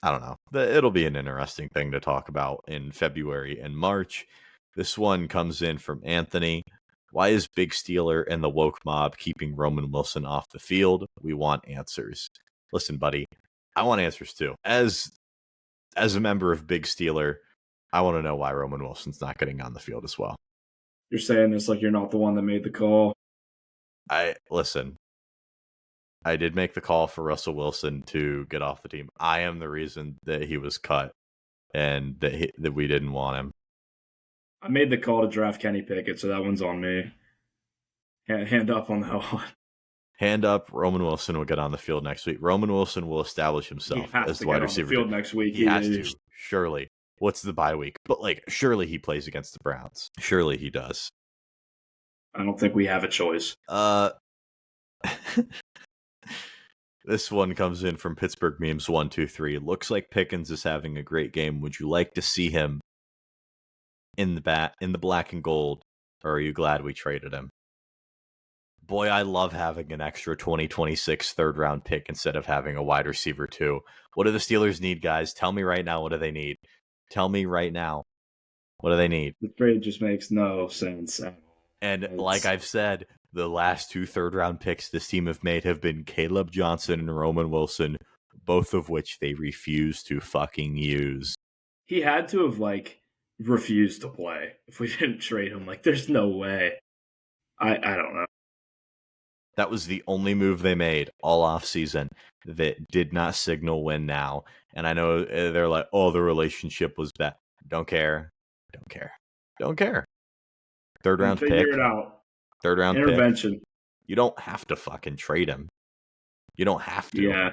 I don't know. It'll be an interesting thing to talk about in February and March. This one comes in from Anthony. Why is Big Steeler and the woke mob keeping Roman Wilson off the field? We want answers. Listen, buddy, I want answers too. As a member of Big Steeler, I want to know why Roman Wilson's not getting on the field as well. You're saying this like you're not the one that made the call. Listen. I did make the call for Russell Wilson to get off the team. I am the reason that he was cut and that we didn't want him. I made the call to draft Kenny Pickett, so that one's on me. Hand up on that one. Hand up, Roman Wilson will get on the field next week. Roman Wilson will establish himself as the wide receiver. Field next week. He has to, surely. What's the bye week? But surely he plays against the Browns. Surely he does. I don't think we have a choice. This one comes in from Pittsburgh Memes 123. Looks like Pickens is having a great game. Would you like to see him in the black and gold, or are you glad we traded him? Boy, I love having an extra 2026 third round pick instead of having a wide receiver too. What do the Steelers need, guys? Tell me right now. What do they need? Tell me right now. What do they need? The trade just makes no sense. And like I've said, the last 2 third-round picks this team have made have been Caleb Johnson and Roman Wilson, both of which they refuse to fucking use. He had to have, refused to play if we didn't trade him. There's no way. I don't know. That was the only move they made all offseason that did not signal win now. And I know they're like, oh, the relationship was bad. Don't care. Third-round pick. Figure it out. Third-round intervention. Pick. You don't have to fucking trade him. You don't have to. Yeah.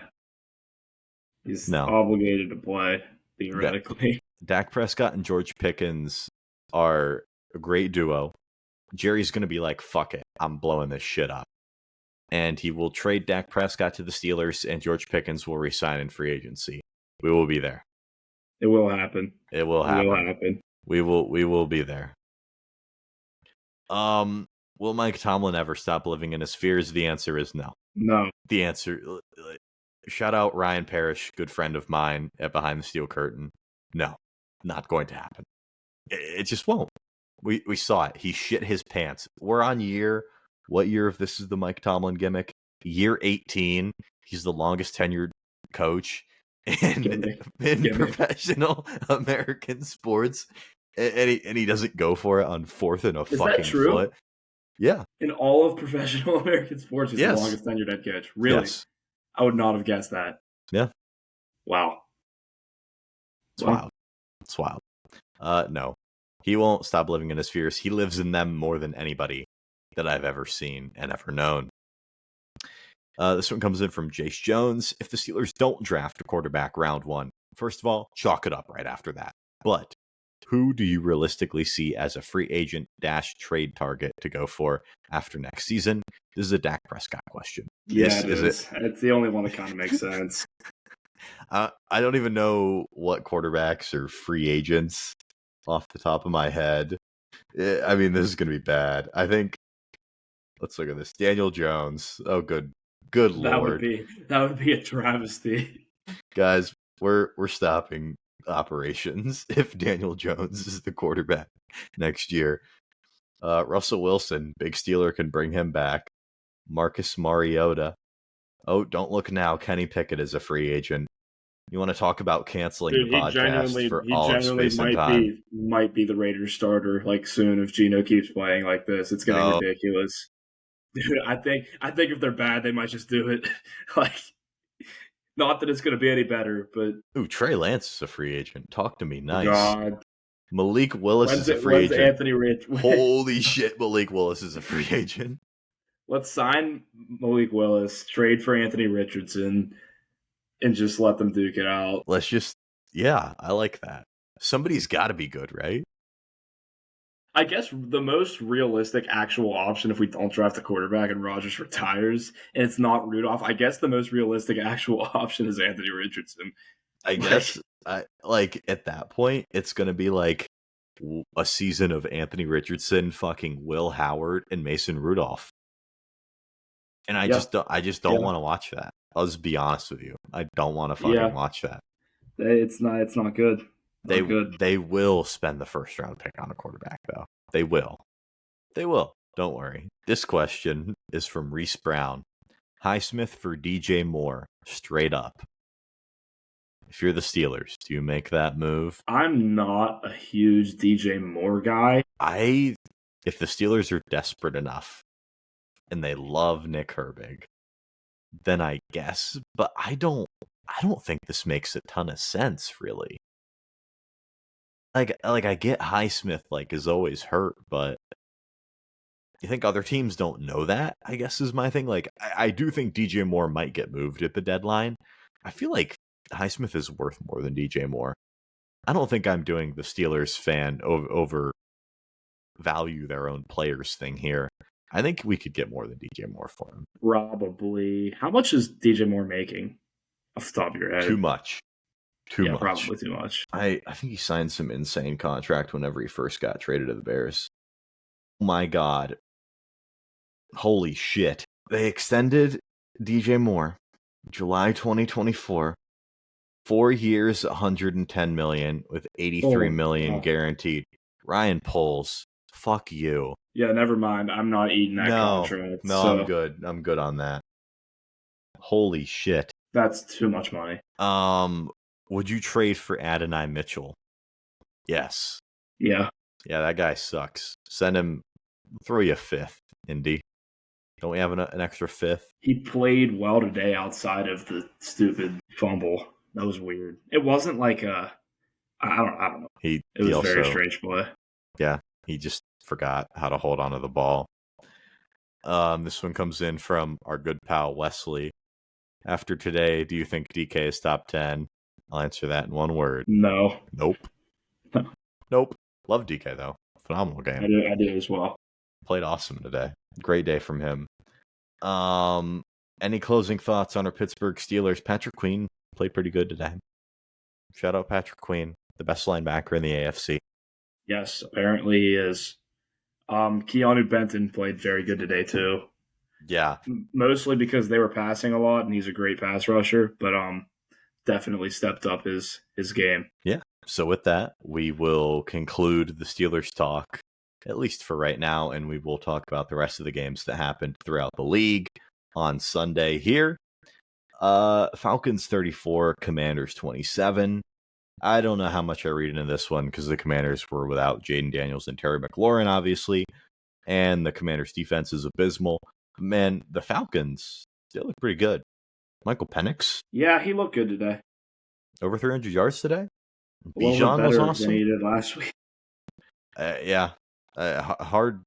He's obligated to play, theoretically. Dak Prescott and George Pickens are a great duo. Jerry's going to be like, fuck it, I'm blowing this shit up. And he will trade Dak Prescott to the Steelers, and George Pickens will resign in free agency. We will be there. It will happen. It will happen. We will be there. Will Mike Tomlin ever stop living in his fears? The answer is no. No. The answer, shout out Ryan Parrish, good friend of mine at Behind the Steel Curtain. No, not going to happen. It just won't. We saw it. He shit his pants. We're on what year if this is the Mike Tomlin gimmick? Year 18. He's the longest tenured coach in professional American sports. And he doesn't go for it on 4th and a is fucking that true? foot. Yeah. In all of professional American sports, he's the longest tenured head coach. Really? Yes. I would not have guessed that. Yeah. Wow. It's wild. It's wild. No. He won't stop living in his fears. He lives in them more than anybody that I've ever seen and ever known. This one comes in from Jace Jones. If the Steelers don't draft a quarterback round 1, first of all, chalk it up right after that. But who do you realistically see as a free agent - trade target to go for after next season? This is a Dak Prescott question. Yeah, it is. It's the only one that kind of makes sense. I don't even know what quarterbacks are free agents off the top of my head. I mean, this is going to be bad. I think, let's look at this. Daniel Jones. Oh, good Lord. That would be a travesty. Guys, we're stopping operations if Daniel Jones is the quarterback next year. Russell Wilson, big Steeler, can bring him back. Marcus Mariota. Oh, don't look now. Kenny Pickett is a free agent. You want to talk about canceling the podcast for all of space and time? Might be the Raiders starter soon if Geno keeps playing like this. It's getting ridiculous. Dude, I think if they're bad, they might just do it. Not that it's going to be any better, but Trey Lance is a free agent. Talk to me, nice. God. Malik Willis is a free agent. Anthony Rich? Holy shit, Malik Willis is a free agent. Let's sign Malik Willis, trade for Anthony Richardson, and just let them duke it out. I like that. Somebody's got to be good, right? I guess the most realistic actual option if we don't draft a quarterback and Rodgers retires and it's not Rudolph, I guess the most realistic actual option is Anthony Richardson. I guess at that point it's going to be a season of Anthony Richardson, fucking Will Howard, and Mason Rudolph. And I just don't want to watch that. I'll just be honest with you. I don't want to fucking watch that. It's not good. They will spend the first round pick on a quarterback, though. They will. Don't worry. This question is from Reese Brown. Highsmith for DJ Moore, straight up. If you're the Steelers, do you make that move? I'm not a huge DJ Moore guy. If the Steelers are desperate enough and they love Nick Herbig, then I guess. But I don't think this makes a ton of sense, really. Like I get Highsmith is always hurt, but you think other teams don't know that? I guess is my thing. I do think DJ Moore might get moved at the deadline. I feel like Highsmith is worth more than DJ Moore. I don't think I'm doing the Steelers fan over value their own players thing here. I think we could get more than DJ Moore for him. Probably. How much is DJ Moore making off the top of your head? Too much. Too much. Probably too much. I think he signed some insane contract whenever he first got traded to the Bears. Oh my God. Holy shit. They extended DJ Moore July 2024. 4 years, $110 million with $83 million guaranteed. Ryan Poles, fuck you. Yeah, never mind. I'm not eating that contract. No, so. I'm good. I'm good on that. Holy shit. That's too much money. Would you trade for Adonai Mitchell? Yes. Yeah. Yeah, that guy sucks. Send him, throw you a fifth, Indy. Don't we have an extra fifth? He played well today outside of the stupid fumble. That was weird. It wasn't like I don't know. It was a very strange play. Yeah, he just forgot how to hold onto the ball. This one comes in from our good pal Wesley. After today, do you think DK is top 10? I'll answer that in one word. No. Nope. Nope. Love DK though. Phenomenal game. I do as well. Played awesome today. Great day from him. Any closing thoughts on our Pittsburgh Steelers? Patrick Queen played pretty good today. Shout out Patrick Queen, the best linebacker in the AFC. Yes, apparently he is. Keanu Benton played very good today too. Yeah. Mostly because they were passing a lot and he's a great pass rusher, but definitely stepped up his game. Yeah. So with that, we will conclude the Steelers talk, at least for right now, and we will talk about the rest of the games that happened throughout the league on Sunday here. Falcons 34, Commanders 27. I don't know how much I read into this one because the Commanders were without Jaden Daniels and Terry McLaurin, obviously, and the Commanders' defense is abysmal. Man, the Falcons, they look pretty good. Michael Penix? Yeah, he looked good today. Over 300 yards today? Bijan was awesome. Than he did last week. Yeah. Hard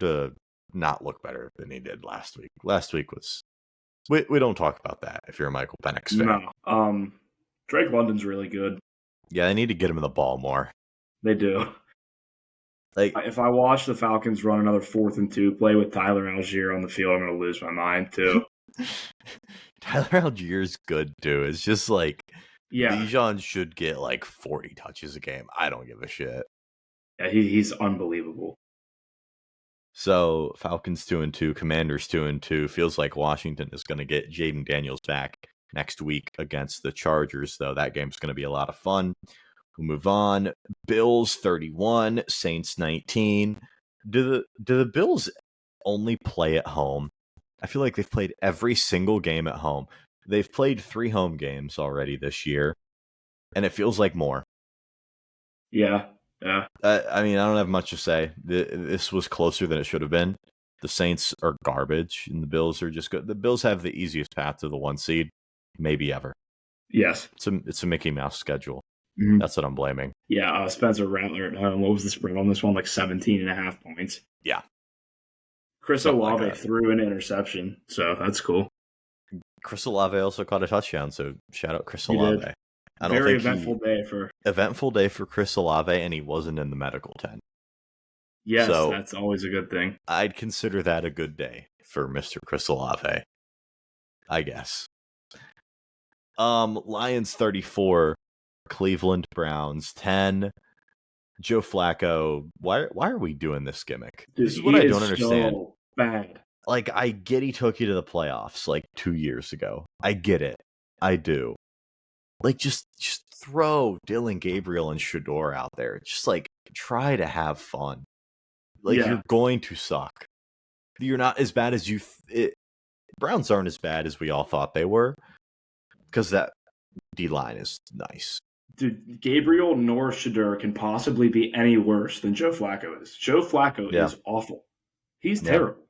to not look better than he did last week. Last week was... We don't talk about that if you're a Michael Penix fan. No. Drake London's really good. Yeah, they need to get him the ball more. They do. If I watch the Falcons run another 4th and 2 play with Tyler Algier on the field, I'm going to lose my mind too. Tyler Algier's good too. It's just Bijan should get 40 touches a game. I don't give a shit. Yeah, he's unbelievable. So Falcons 2-2, Commanders 2-2. Feels like Washington is going to get Jaden Daniels back next week against the Chargers, though. That game's going to be a lot of fun. We'll move on. Bills 31, Saints 19. Do the Bills only play at home? I feel like they've played every single game at home. They've played 3 home games already this year, and it feels like more. Yeah. I don't have much to say. This was closer than it should have been. The Saints are garbage, and the Bills are just good. The Bills have the easiest path to the 1 seed, maybe ever. Yes. It's a Mickey Mouse schedule. Mm-hmm. That's what I'm blaming. Yeah, Spencer Rattler at home. What was the spread on this one? 17.5 points. Yeah. Chris Olave threw an interception, so that's cool. Chris Olave also caught a touchdown, so shout out Chris Olave. Very eventful day for Chris Olave, and he wasn't in the medical tent. Yes, so that's always a good thing. I'd consider that a good day for Mr. Chris Olave, I guess. Lions 34, Cleveland Browns 10. Joe Flacco, why are we doing this gimmick? Dude, This is what he I don't is understand. so bad. Like, I get he took you to the playoffs like 2 years ago. I get it. I do. Like, just throw Dylan Gabriel and Shador out there. Just like try to have fun. Like, Yeah, you're going to suck. You're not as bad as Browns aren't as bad as we all thought they were, because that D line is nice. dude, Gabriel nor Shador can possibly be any worse than Joe Flacco is. Joe Flacco Yeah. is awful. He's Yeah. terrible.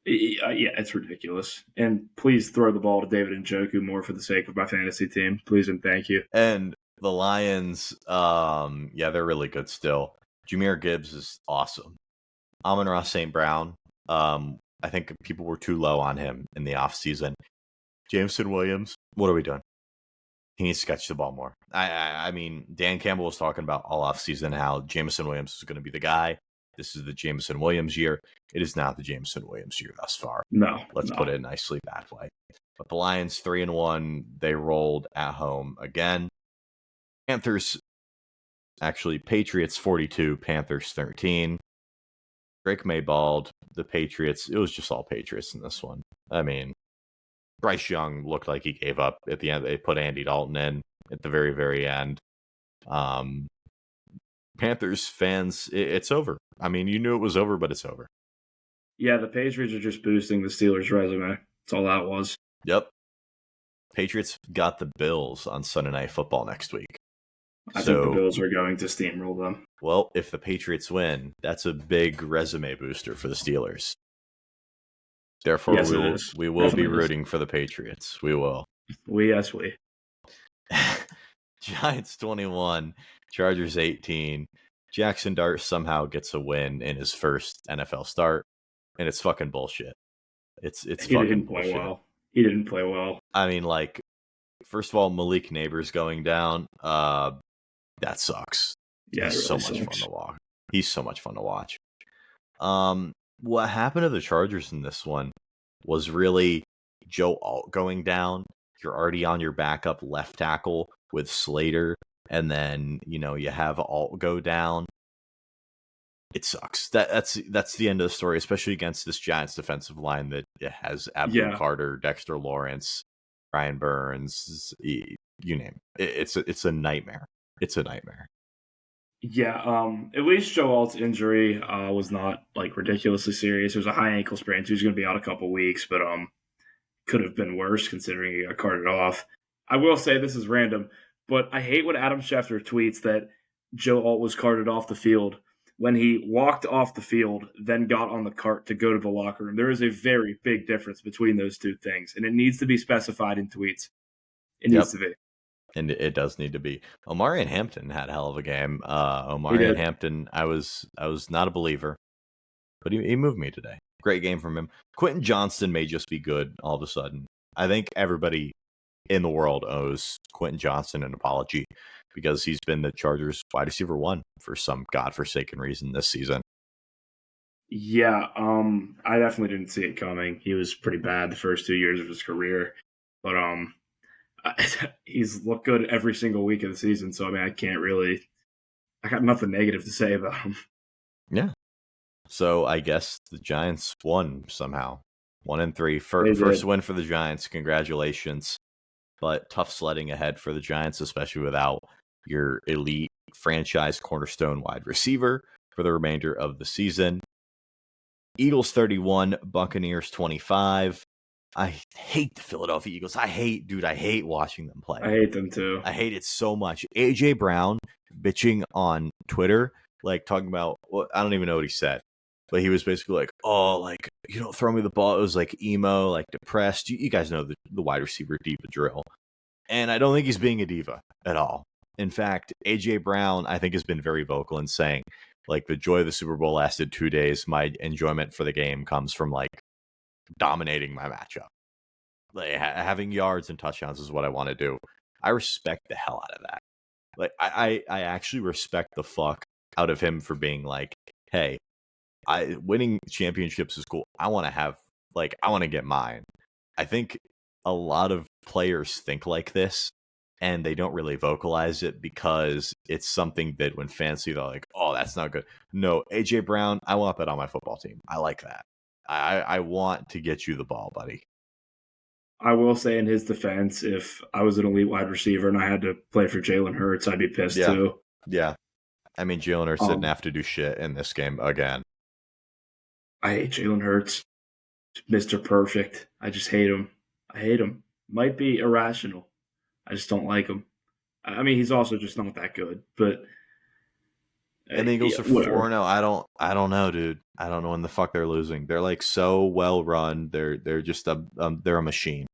Yeah, it's ridiculous. And please throw the ball to David Njoku more for the sake of my fantasy team. Please and thank you. And the Lions, yeah, they're really good still. Jahmyr Gibbs is awesome. Amon-Ra St. Brown, I think people were too low on him in the offseason. Jameson Williams, what are we doing? He needs to catch the ball more. I mean, Dan Campbell was talking about all offseason how Jameson Williams is going to be the guy. This is the Jameson Williams year. It is not the Jameson Williams year thus far. No. Let's put it nicely that way. But the Lions 3-1, they rolled at home again. Panthers, actually, Patriots 42, Panthers 13. Drake Maybald, the Patriots, it was just all Patriots in this one. I mean, Bryce Young looked like he gave up at the end. They put Andy Dalton in at the very, very end. Panthers fans, it's over. I mean, you knew it was over, but it's over. Yeah, the Patriots are just boosting the Steelers' resume. That's all that was. Yep. Patriots got the Bills on Sunday Night Football next week. I think the Bills are going to steamroll them. Well, if the Patriots win, that's a big resume booster for the Steelers. Therefore, yes, we will be rooting for the Patriots. We will. We. Giants 21, Chargers 18. Jackson Dart somehow gets a win in his first NFL start, and it's fucking bullshit. It's he fucking didn't play bullshit. well. He didn't play well. I mean, like, first of all, Malik Neighbors going down. That sucks. Yeah, he's really so much sucks. fun to watch. He's so much fun to watch. What happened to the Chargers in this one was really Joe Alt going down. You're already on your backup left tackle with Slater, and then you have Alt go down. It sucks. That's the end of the story, especially against this Giants defensive line that has Abdul Carter, Dexter Lawrence, Ryan Burns, you name it. It's a nightmare. It's a nightmare. Yeah, at least Joe Alt's injury was not like ridiculously serious. It was a high ankle sprain, so he's going to be out a couple weeks, but could have been worse considering he got carted off. I will say this is random, but I hate when Adam Schefter tweets that Joe Alt was carted off the field when he walked off the field, then got on the cart to go to the locker room. There is a very big difference between those two things, and it needs to be specified in tweets. It needs to be. And it does need to be. Omarion Hampton had a hell of a game. Omarion Hampton, I was not a believer, but he moved me today. Great game from him. Quentin Johnston may just be good all of a sudden. I think everybody in the world owes Quentin Johnston an apology because he's been the Chargers wide receiver 1 for some godforsaken reason this season. Yeah, I definitely didn't see it coming. He was pretty bad the first 2 years of his career, but he's looked good every single week of the season. So, I mean, I got nothing negative to say about him. Yeah. So I guess the Giants won somehow. 1-3. First win for the Giants. Congratulations. But tough sledding ahead for the Giants, especially without your elite franchise cornerstone wide receiver for the remainder of the season. Eagles 31, Buccaneers 25. I hate the Philadelphia Eagles. I hate watching them play. I hate them too. I hate it so much. AJ Brown bitching on Twitter, like talking about, well, I don't even know what he said, but he was basically like, oh, like, you don't throw me the ball. It was like emo, like depressed. You guys know the wide receiver diva drill. And I don't think he's being a diva at all. In fact, AJ Brown, I think, has been very vocal in saying, like, the joy of the Super Bowl lasted 2 days. My enjoyment for the game comes from, like, dominating my matchup. Like, having yards and touchdowns is what I want to do. I respect the hell out of that. Like, I actually respect the fuck out of him for being like, hey, winning championships is cool. I want to get mine. I think a lot of players think like this, and they don't really vocalize it because it's something that when fans see, they're like, oh, that's not good. No, A.J. Brown, I want that on my football team. I like that. I want to get you the ball, buddy. I will say in his defense, if I was an elite wide receiver and I had to play for Jalen Hurts, I'd be pissed too. Yeah. I mean, Jalen Hurts didn't have to do shit in this game again. I hate Jalen Hurts. Mr. Perfect. I just hate him. I hate him. Might be irrational. I just don't like him. I mean, he's also just not that good. But and the Eagles are 4-0. I don't know, dude. I don't know when the fuck they're losing. They're like so well run. They're just they're a machine.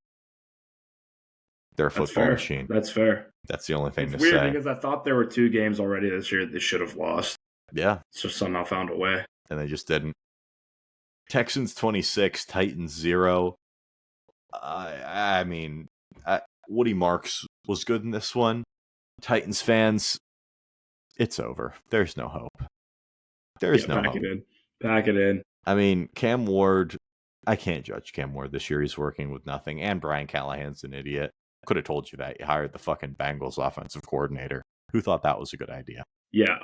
They're a football machine. That's fair. That's the only thing it's to say. It's weird because I thought there were 2 games already this year they should have lost. Yeah. So somehow found a way. And they just didn't. Texans 26, Titans 0. I mean, Woody Marks was good in this one. Titans fans, it's over. There's no hope. There's no hope. Pack it in. I mean, Cam Ward, I can't judge Cam Ward this year. He's working with nothing. And Brian Callahan's an idiot. Could have told you that. He hired the fucking Bengals offensive coordinator. Who thought that was a good idea? Yeah,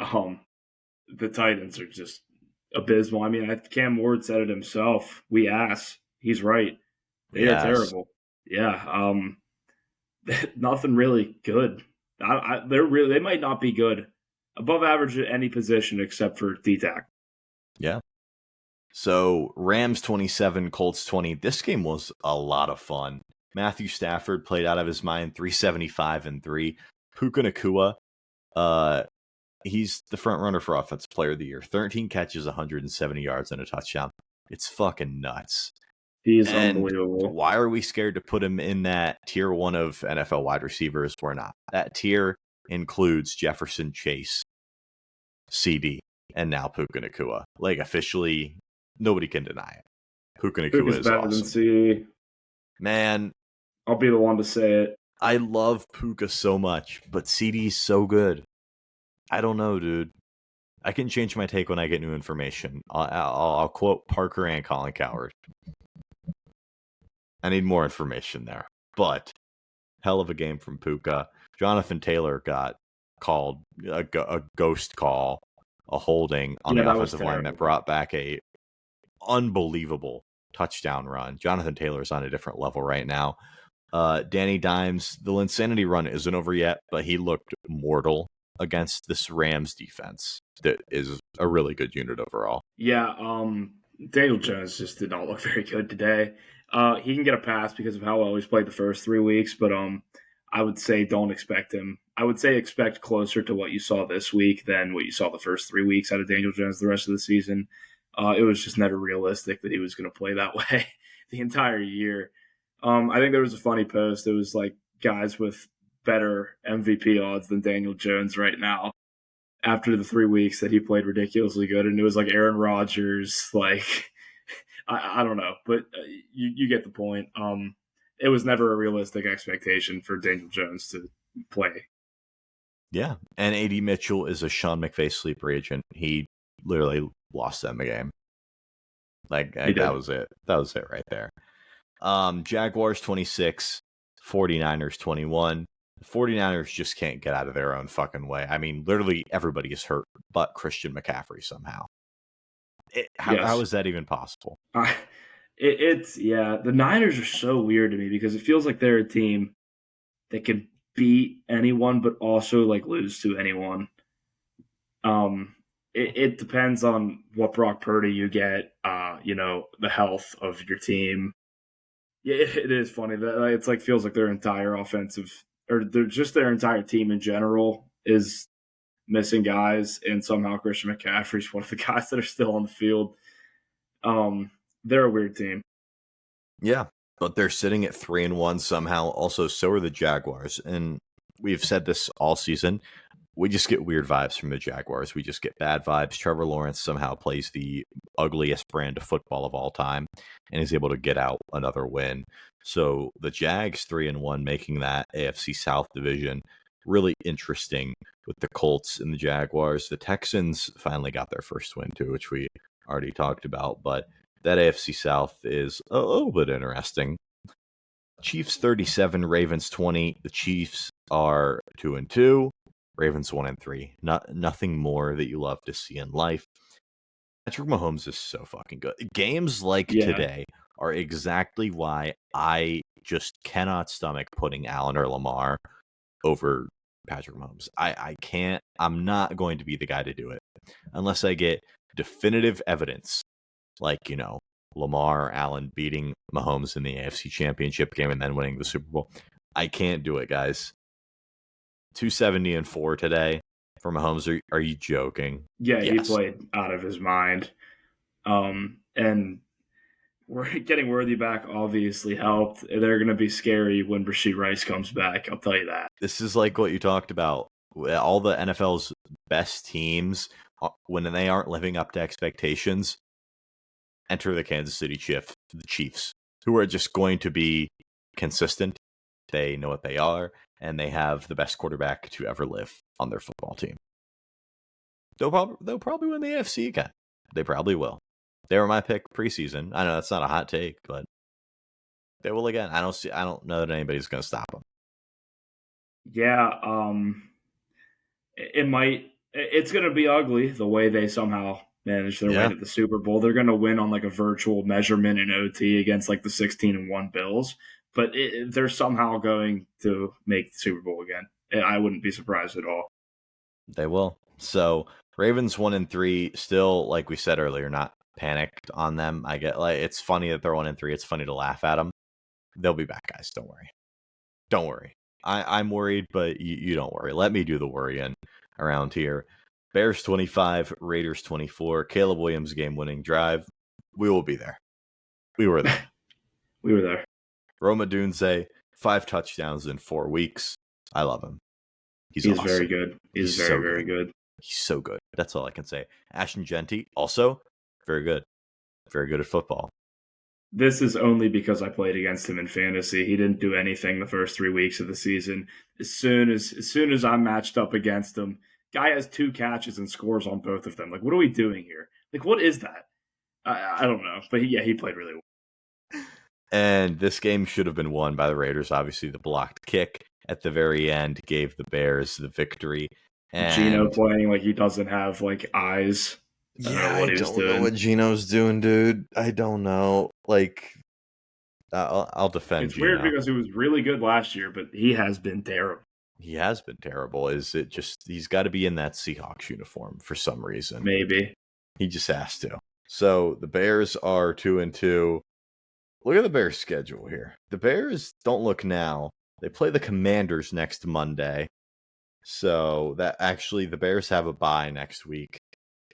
the Titans are just abysmal. I mean, Cam Ward said it himself. We ass. He's right. They are terrible. Yeah. Nothing really good. They might not be good. Above average at any position except for D-tack. Yeah. So Rams 27, Colts 20. This game was a lot of fun. Matthew Stafford played out of his mind, 375 and 3. Puka Nacua, he's the front runner for Offensive Player of the Year. 13 catches, 170 yards, and a touchdown. It's fucking nuts. He's unbelievable. Why are we scared to put him in that tier 1 of NFL wide receivers? We're not. That tier includes Jefferson, Chase, CD, and now Puka Nacua. Like, officially, nobody can deny it. Puka Nacua is awesome. Than CD. Man, I'll be the one to say it. I love Puka so much, but CD's so good. I don't know, dude. I can change my take when I get new information. I'll quote Parker and Colin Cowherd. I need more information there. But hell of a game from Puka. Jonathan Taylor got called a ghost call, a holding on the offensive line that brought back a unbelievable touchdown run. Jonathan Taylor's on a different level right now. Danny Dimes, the Linsanity run isn't over yet, but he looked mortal against this Rams defense that is a really good unit overall. Yeah, Daniel Jones just did not look very good today. He can get a pass because of how well he's played the first 3 weeks, but I would say don't expect him. I would say expect closer to what you saw this week than what you saw the first 3 weeks out of Daniel Jones the rest of the season. It was just never realistic that he was going to play that way the entire year. I think there was a funny post. It was like guys with better MVP odds than Daniel Jones right now after the 3 weeks that he played ridiculously good. And it was like Aaron Rodgers, like, I don't know, but you get the point. It was never a realistic expectation for Daniel Jones to play. Yeah, and A.D. Mitchell is a Sean McVay sleeper agent. He literally lost them a game. Like that was it. That was it right there. Jaguars 26, 49ers 21. The 49ers just can't get out of their own fucking way. I mean, literally everybody is hurt but Christian McCaffrey somehow. How is that even possible? The Niners are so weird to me because it feels like they're a team that can beat anyone but also like lose to anyone. It depends on what Brock Purdy you get, the health of your team. Yeah, it is funny that it's like feels like their entire offensive or their entire team in general is missing guys, and somehow Christian McCaffrey's one of the guys that are still on the field. They're a weird team. Yeah, but they're sitting at 3-1 somehow. Also, so are the Jaguars, and we've said this all season. We just get weird vibes from the Jaguars. We just get bad vibes. Trevor Lawrence somehow plays the ugliest brand of football of all time and is able to get out another win. So the Jags 3-1, making that AFC South division really interesting with the Colts and the Jaguars. The Texans finally got their first win too, which we already talked about. But that AFC South is a little bit interesting. Chiefs 37, Ravens 20. The Chiefs are 2-2. Ravens 1-3. Nothing more that you love to see in life. Patrick Mahomes is so fucking good. Games like today are exactly why I just cannot stomach putting Allen or Lamar over Patrick Mahomes. I can't. I'm not going to be the guy to do it unless I get definitive evidence, like, Lamar or Allen beating Mahomes in the AFC Championship game and then winning the Super Bowl. I can't do it, guys. 270-4 today for Mahomes. Are you joking? Yeah, yes. He played out of his mind. And we're getting Worthy back obviously helped. They're going to be scary when Rashee Rice comes back. I'll tell you that. This is like what you talked about. All the NFL's best teams, when they aren't living up to expectations, enter the Kansas City Chiefs, who are just going to be consistent. They know what they are, and they have the best quarterback to ever live on their football team. They'll probably win the AFC again. They probably will. They were my pick preseason. I know that's not a hot take, but they will again. I don't know that anybody's going to stop them. Yeah, it might. It's going to be ugly the way they somehow manage their way to the Super Bowl. They're going to win on like a virtual measurement in OT against like the 16-1 Bills, but they're somehow going to make the Super Bowl again. I wouldn't be surprised at all. They will. So Ravens 1-3, still, like we said earlier, not panicked on them. I get, like, it's funny that they're 1-3. It's funny to laugh at them. They'll be back, guys. Don't worry. Don't worry. I'm worried, but you don't worry. Let me do the worrying around here. Bears 25, Raiders 24. Caleb Williams game-winning drive. We will be there. We were there. We were there. Rome Odunze, 5 touchdowns in 4 weeks. I love him. He's awesome. Very good. He's very, very good. He's so good. That's all I can say. Ashton Genty, also very good. Very good at football. This is only because I played against him in fantasy. He didn't do anything the first 3 weeks of the season. As soon as I'm matched up against him, guy has 2 catches and scores on both of them. Like, what are we doing here? Like, what is that? I don't know. But he played really well. And this game should have been won by the Raiders. Obviously, the blocked kick at the very end gave the Bears the victory. And Geno playing like he doesn't have like eyes. I don't know what Geno's doing, dude. I don't know. Like, I'll defend It's Geno. weird because he was really good last year, but he has been terrible. He has been terrible. Is it just he's got to be in that Seahawks uniform for some reason? Maybe. He just has to. So the Bears are 2-2. Look at the Bears' schedule here. The Bears don't look now. They play the Commanders next Monday. So that actually the Bears have a bye next week.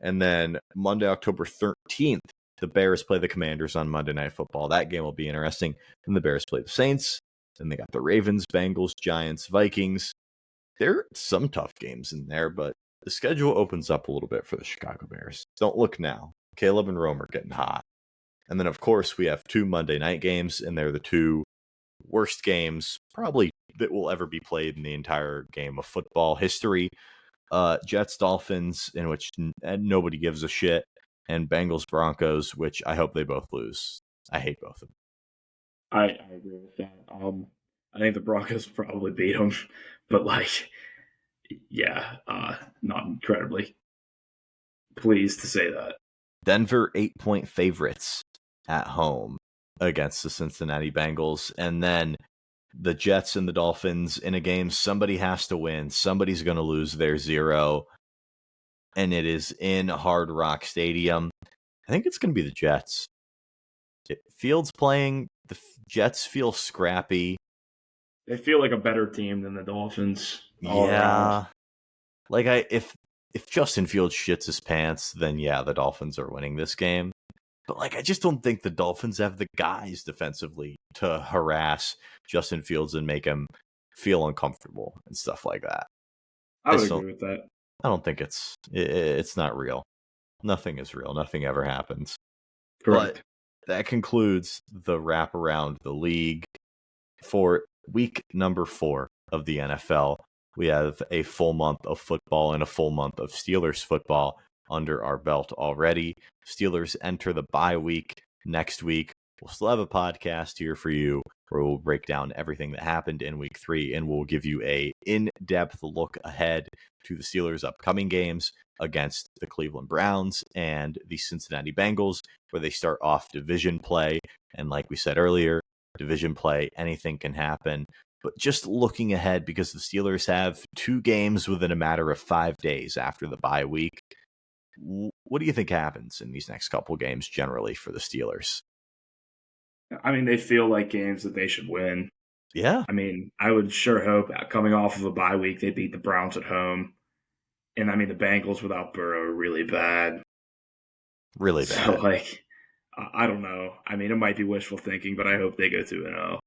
And then Monday, October 13th, the Bears play the Commanders on Monday Night Football. That game will be interesting. And the Bears play the Saints. Then they got the Ravens, Bengals, Giants, Vikings. There are some tough games in there, but the schedule opens up a little bit for the Chicago Bears. Don't look now. Caleb and Rome are getting hot. And then, of course, we have 2 Monday night games, and they're the 2 worst games probably that will ever be played in the entire game of football history. Jets, Dolphins, in which nobody gives a shit, and Bengals, Broncos, which I hope they both lose. I hate both of them. I agree with that. I think the Broncos probably beat them, but not incredibly pleased to say that. Denver 8-point favorites at home against the Cincinnati Bengals, and then the Jets and the Dolphins in a game somebody has to win. Somebody's going to lose their 0, and it is in Hard Rock Stadium. I think it's going to be the Jets. Fields playing, the Jets feel scrappy. They feel like a better team than the Dolphins. Yeah. Like, if Justin Fields shits his pants, then yeah, the Dolphins are winning this game. But I just don't think the Dolphins have the guys defensively to harass Justin Fields and make him feel uncomfortable and stuff like that. I would agree with that. I don't think it's not real. Nothing is real. Nothing ever happens. Correct. But that concludes the wrap around the league for week number 4 of the NFL. We have a full month of football and a full month of Steelers football under our belt already. Steelers enter the bye week next week we'll still have a podcast here for you where we'll break down everything that happened in week 3, and we'll give you a in-depth look ahead to the Steelers' upcoming games against the Cleveland Browns and the Cincinnati Bengals, where they start off division play. And like we said earlier, division play, anything can happen. But just looking ahead, because the Steelers have 2 games within a matter of 5 days after the bye week, what do you think happens in these next couple games generally for the Steelers? I mean, they feel like games that they should win. Yeah. I mean, I would sure hope coming off of a bye week, they beat the Browns at home. And I mean, the Bengals without Burrow are really bad. Really bad. So, like, I don't know. I mean, it might be wishful thinking, but I hope they go 2-0.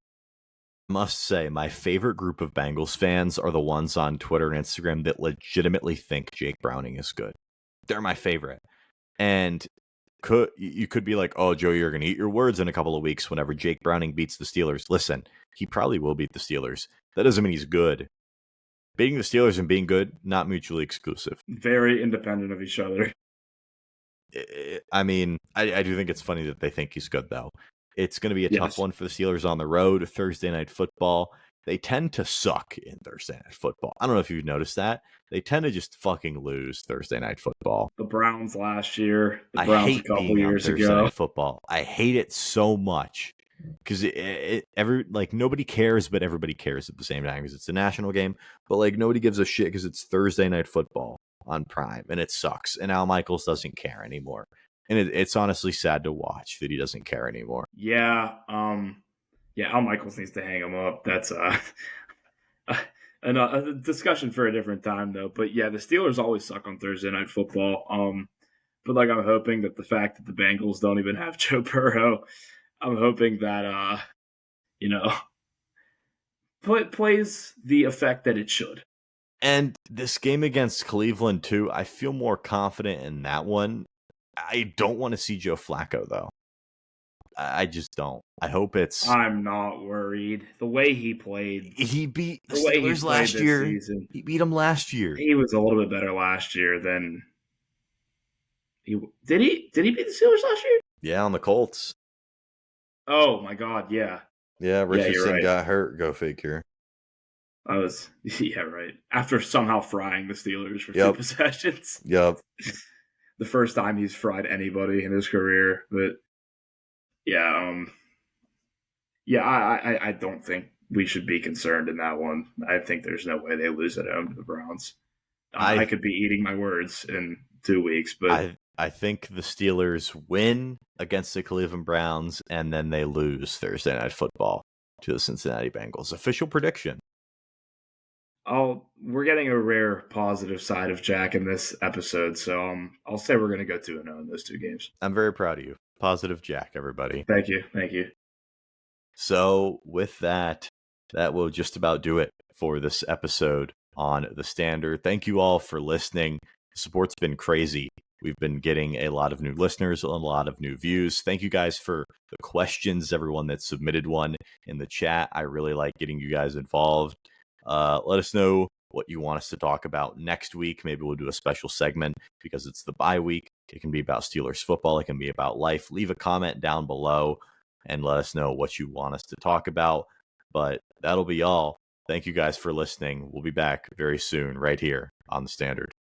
Must say, my favorite group of Bengals fans are the ones on Twitter and Instagram that legitimately think Jake Browning is good. They're my favorite. And you could be like, oh, Joe, you're going to eat your words in a couple of weeks whenever Jake Browning beats the Steelers. Listen, he probably will beat the Steelers. That doesn't mean he's good. Beating the Steelers and being good, not mutually exclusive. Very independent of each other. I mean, I do think it's funny that they think he's good, though. It's going to be a tough one for the Steelers on the road, Thursday Night Football. They tend to suck in Thursday Night Football. I don't know if you've noticed that. They tend to just fucking lose Thursday Night Football. The Browns last year, the Browns I hate a couple being years on Thursday ago. Night Football. I hate it so much because nobody cares, but everybody cares at the same time because it's a national game. But like nobody gives a shit because it's Thursday Night Football on Prime, and it sucks. And Al Michaels doesn't care anymore. And it's honestly sad to watch that he doesn't care anymore. Yeah, Al Michaels needs to hang him up. That's a discussion for a different time, though. But yeah, the Steelers always suck on Thursday Night Football. But like I'm hoping that the fact that the Bengals don't even have Joe Burrow, I'm hoping that plays the effect that it should. And this game against Cleveland too, I feel more confident in that one. I don't want to see Joe Flacco, though. I just don't. I hope it's... I'm not worried. The way he played... He beat the Steelers last year. Season, he beat them last year. He was a little bit better last year than... Did he beat the Steelers last year? Yeah, on the Colts. Oh, my God, yeah. Yeah, Richardson got hurt. Go figure. Yeah, right. After somehow frying the Steelers for 2 possessions. Yep. The first time he's fried anybody in his career, but I don't think we should be concerned in that one. I think there's no way they lose at home to the Browns. I could be eating my words in 2 weeks, but I think the Steelers win against the Cleveland Browns and then they lose Thursday Night Football to the Cincinnati Bengals. Official prediction. We're getting a rare positive side of Jack in this episode, so I'll say we're going to go 2-0 in those 2 games. I'm very proud of you. Positive Jack, everybody. Thank you. So with that will just about do it for this episode on The Standard. Thank you all for listening. The support's been crazy. We've been getting a lot of new listeners, a lot of new views. Thank you guys for the questions, everyone that submitted one in the chat. I really like getting you guys involved. Let us know what you want us to talk about next week. Maybe we'll do a special segment because it's the bye week. It can be about Steelers football. It can be about life. Leave a comment down below and let us know what you want us to talk about. But that'll be all. Thank you guys for listening. We'll be back very soon right here on The Standard.